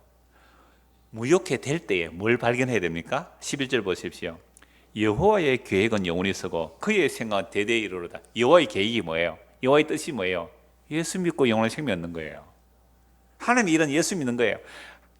무효케 될 때에 뭘 발견해야 됩니까? 11절 보십시오. 여호와의 계획은 영원히 서고 그의 생각은 대대에 이르르다. 여호와의 계획이 뭐예요? 여호와의 뜻이 뭐예요? 예수 믿고 영원한 생명 얻는 거예요. 하나님의 일은 예수 믿는 거예요.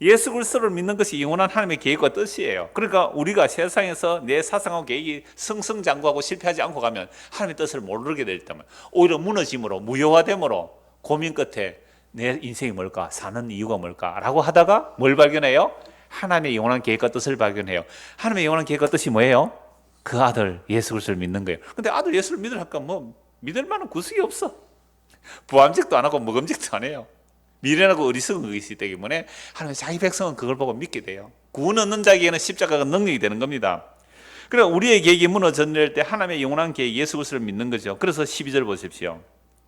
예수 그리스도를 믿는 것이 영원한 하나님의 계획과 뜻이에요. 그러니까 우리가 세상에서 내 사상하고 계획이 승승장구하고 실패하지 않고 가면 하나님의 뜻을 모르게 될 때면 오히려 무너짐으로 무효화됨으로 고민 끝에 내 인생이 뭘까? 사는 이유가 뭘까? 라고 하다가 뭘 발견해요? 하나님의 영원한 계획과 뜻을 발견해요. 하나님의 영원한 계획과 뜻이 뭐예요? 그 아들 예수 그리스도를 믿는 거예요. 근데 아들 예수를 믿으랄까? 뭐 믿을 만한 구석이 없어. 부함직도 안 하고 먹음직도 안 해요. 미련하고 어리석은 것이기 때문에 하나님 자기 백성은 그걸 보고 믿게 돼요. 구원 얻는 자에게는 십자가가 능력이 되는 겁니다. 그러나 우리의 계획이 무너질 때 하나님의 영원한 계획 예수 그리스도를 믿는 거죠. 그래서 12절 보십시오.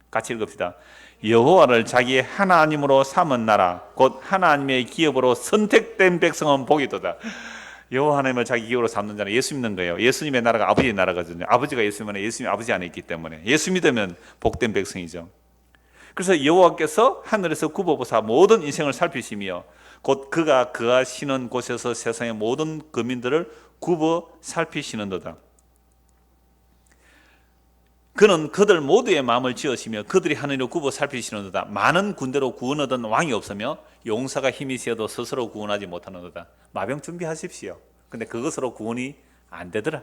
같이 읽읍시다. 여호와를 자기의 하나님으로 삼은 나라 곧 하나님의 기업으로 선택된 백성은 복이도다. 여호와 하나님을 자기 기업으로 삼는 자는 예수 믿는 거예요. 예수님의 나라가 아버지의 나라거든요. 아버지가 예수님은 예수님 아버지 안에 있기 때문에 예수 믿으면 복된 백성이죠. 그래서 여호와께서 하늘에서 굽어보사 모든 인생을 살피시며 곧 그가 거하시는 곳에서 세상의 모든 거민들을 굽어 살피시는도다. 그는 그들 모두의 마음을 지으시며 그들이 하늘로 굽어 살피시는도다. 많은 군대로 구원 얻은 왕이 없으며 용사가 힘이 세어도 스스로 구원하지 못하는도다. 마병 준비하십시오. 근데 그것으로 구원이 안 되더라.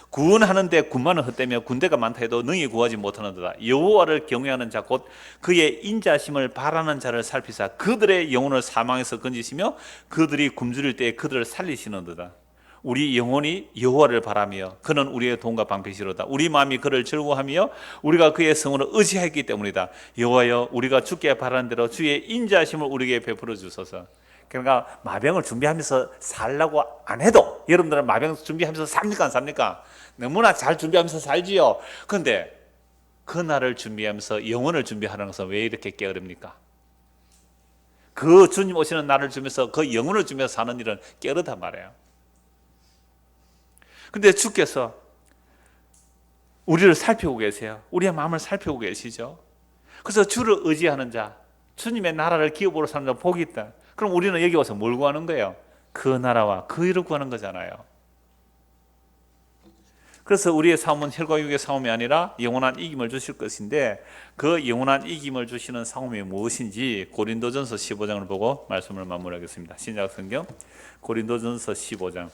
구원하는데 군만은 헛되며 군대가 많다 해도 능히 구하지 못하는도다. 여호와를 경외하는 자 곧 그의 인자심을 바라는 자를 살피사 그들의 영혼을 사망에서 건지시며 그들이 굶주릴 때에 그들을 살리시는도다. 우리 영혼이 여호와를 바라며 그는 우리의 도움과 방패시로다. 우리 마음이 그를 즐거워하며 우리가 그의 성으로 의지하였기 때문이다. 여호와여 우리가 주께 바라는 대로 주의 인자하심을 우리에게 베풀어 주소서. 그러니까 마병을 준비하면서 살라고 안 해도 여러분들은 마병 준비하면서 삽니까 안 삽니까? 너무나 잘 준비하면서 살지요. 그런데 그날을 준비하면서 영혼을 준비하는 것은 왜 이렇게 게으릅니까? 그 주님 오시는 날을 주면서 그 영혼을 준비해서 사는 일은 게으르단 말이에요. 근데 주께서 우리를 살피고 계세요. 우리의 마음을 살피고 계시죠. 그래서 주를 의지하는 자, 주님의 나라를 기업으로 사는 자 복이 있다. 그럼 우리는 여기 와서 뭘 구하는 거예요? 그 나라와 그 일을 구하는 거잖아요. 그래서 우리의 싸움은 혈과 육의 싸움이 아니라 영원한 이김을 주실 것인데 그 영원한 이김을 주시는 싸움이 무엇인지 고린도전서 15장을 보고 말씀을 마무리하겠습니다. 신약 성경 고린도전서 15장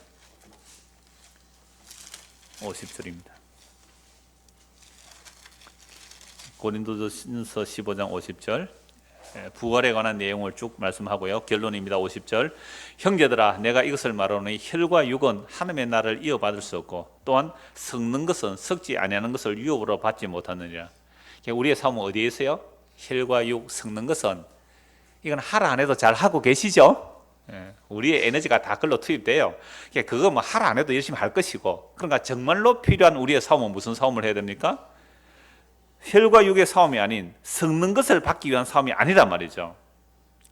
50절입니다. 고린도전서 15장 50절 부활에 관한 내용을 쭉 말씀하고요. 결론입니다. 50절 형제들아 내가 이것을 말하노니 혈과 육은 하나님의 나라를 이어받을 수 없고 또한 썩는 것은 썩지 아니하는 것을 유업으로 받지 못하느니라. 우리의 삶은 어디에 있어요? 혈과 육 썩는 것은 이건 하라 안 해도 잘 하고 계시죠? 우리의 에너지가 다 그걸로 투입돼요. 그거 뭐 하라 안 해도 열심히 할 것이고 그러니까 정말로 필요한 우리의 싸움은 무슨 싸움을 해야 됩니까? 혈과 육의 싸움이 아닌 썩는 것을 받기 위한 싸움이 아니란 말이죠.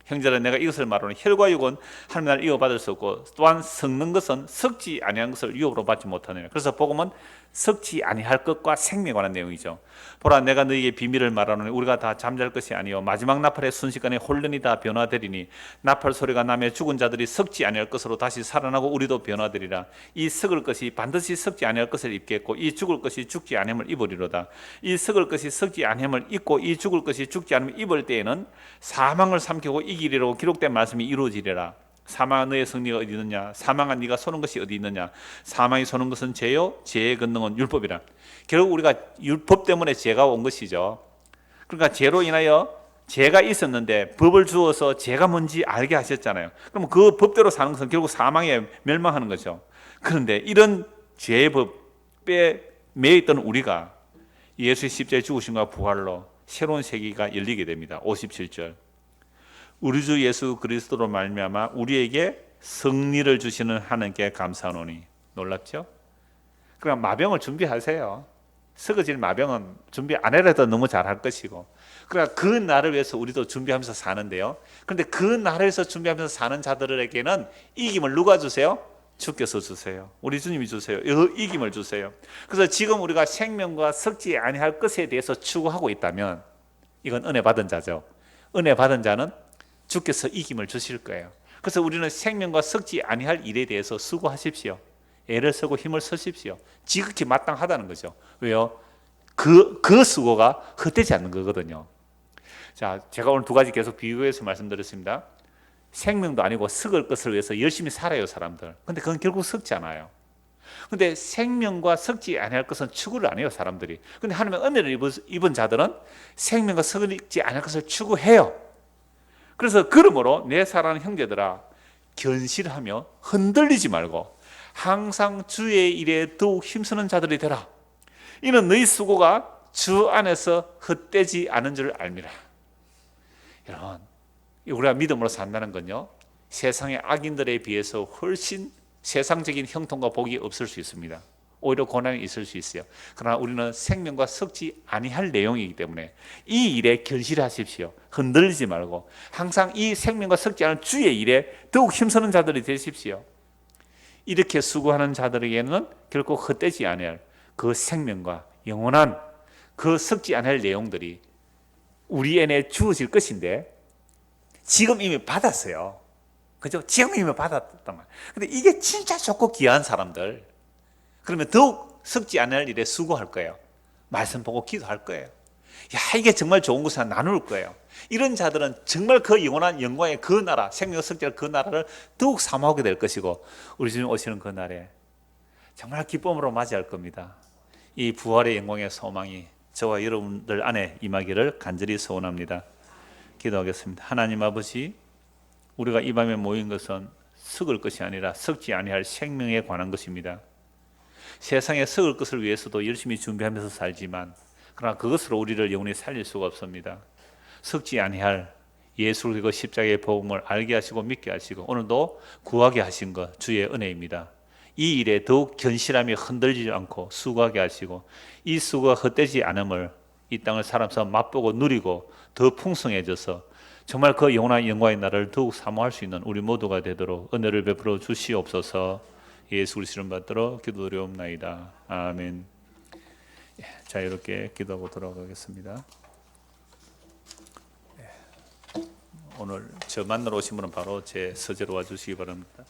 형제라 내가 이것을 말하노니 혈과 육은 하나님 나라를 이어받을 수 없고 또한 썩는 것은 썩지 아니한 것을 유업으로 받지 못하느니라. 그래서 복음은 썩지 아니할 것과 생명에 관한 내용이죠. 보라 내가 너희에게 비밀을 말하노니 우리가 다 잠잘 것이 아니요 마지막 나팔의 순식간에 혼련이 다 변화되리니 나팔 소리가 나며 죽은 자들이 썩지 아니할 것으로 다시 살아나고 우리도 변화되리라. 이 썩을 것이 반드시 썩지 아니할 것을 입겠고 이 죽을 것이 죽지 아니함을 입으리로다. 이 썩을 것이 썩지 아니함을 입고 이 죽을 것이 죽지 않음을 입을 때에는 사망을 삼키고 이기리라고 기록된 말씀이 이루어지리라. 사망아 너의 승리가 어디 있느냐? 사망아 네가 쏘는 것이 어디 있느냐? 사망이 쏘는 것은 죄요 죄의 권능은 율법이라. 결국 우리가 율법 때문에 죄가 온 것이죠. 그러니까 죄로 인하여 죄가 있었는데 법을 주어서 죄가 뭔지 알게 하셨잖아요. 그럼 그 법대로 사는 것은 결국 사망에 멸망하는 거죠. 그런데 이런 죄의 법에 매여 있던 우리가 예수의 십자가에 죽으심과 부활로 새로운 세계가 열리게 됩니다. 57절 우리 주 예수 그리스도로 말미암아 우리에게 승리를 주시는 하나님께 감사하노니. 놀랍죠? 그럼 마병을 준비하세요. 썩어질 마병은 준비 안 해도 너무 잘할 것이고, 그러니까 그 날을 위해서 우리도 준비하면서 사는데요. 그런데 그 날을 위해서 준비하면서 사는 자들에게는 이김을 누가 주세요? 주께서 주세요. 우리 주님이 주세요. 이김을 주세요. 그래서 지금 우리가 생명과 썩지 아니할 것에 대해서 추구하고 있다면 이건 은혜 받은 자죠. 은혜 받은 자는 주께서 이김을 주실 거예요. 그래서 우리는 생명과 썩지 아니할 일에 대해서 수고하십시오. 애를 쓰고 힘을 쓰십시오. 지극히 마땅하다는 거죠. 왜요? 그 수고가 헛되지 않는 거거든요. 자, 제가 오늘 두 가지 계속 비교해서 말씀드렸습니다. 생명도 아니고 썩을 것을 위해서 열심히 살아요, 사람들. 근데 그건 결국 썩지 않아요. 근데 생명과 썩지 아니할 것은 추구를 안 해요, 사람들이. 근데 하나님의 은혜를 입은 자들은 생명과 썩지 아니할 것을 추구해요. 그래서 그러므로 내 사랑하는 형제들아, 견실하며 흔들리지 말고 항상 주의 일에 더욱 힘쓰는 자들이 되라. 이는 너희 수고가 주 안에서 헛되지 않은 줄 알미라. 여러분, 우리가 믿음으로 산다는 건요, 세상의 악인들에 비해서 훨씬 세상적인 형통과 복이 없을 수 있습니다. 오히려 고난이 있을 수 있어요. 그러나 우리는 생명과 썩지 아니할 내용이기 때문에 이 일에 견실하십시오. 흔들리지 말고 항상 이 생명과 썩지 않은 주의 일에 더욱 힘쓰는 자들이 되십시오. 이렇게 수고하는 자들에게는 결코 헛되지 아니할 그 생명과 영원한 그 썩지 않을 내용들이 우리에게 주어질 것인데 지금 이미 받았어요. 그죠? 지금 이미 받았단 말이에요. 근데 이게 진짜 좋고 귀한 사람들, 그러면 더욱 썩지 않을 일에 수고할 거예요. 말씀 보고 기도할 거예요. 야, 이게 정말 좋은 것을 나눌 거예요. 이런 자들은 정말 그 영원한 영광의 그 나라, 생명 썩지 않을 그 나라를 더욱 사모하게 될 것이고, 우리 주님 오시는 그 날에 정말 기쁨으로 맞이할 겁니다. 이 부활의 영광의 소망이 저와 여러분들 안에 임하기를 간절히 소원합니다. 기도하겠습니다. 하나님 아버지, 우리가 이 밤에 모인 것은 썩을 것이 아니라 썩지 아니할 생명에 관한 것입니다. 세상에 썩을 것을 위해서도 열심히 준비하면서 살지만 그러나 그것으로 우리를 영원히 살릴 수가 없습니다. 썩지 아니할 예수 그리스도 십자가의 복음을 알게 하시고 믿게 하시고 오늘도 구하게 하신 것 주의 은혜입니다. 이 일에 더욱 견실함이 흔들리지 않고 수고하게 하시고 이 수고가 헛되지 않음을 이 땅을 살아서 맛보고 누리고 더 풍성해져서 정말 그 영원한 영광의 날을 더욱 사모할 수 있는 우리 모두가 되도록 은혜를 베풀어 주시옵소서. 예수 그리스도 이름 받들어 기도드리옵나이다. 아멘. 자, 이렇게 기도하고 돌아가겠습니다. 오늘 저 만나러 오신 분은 바로 제 서재로 와주시기 바랍니다.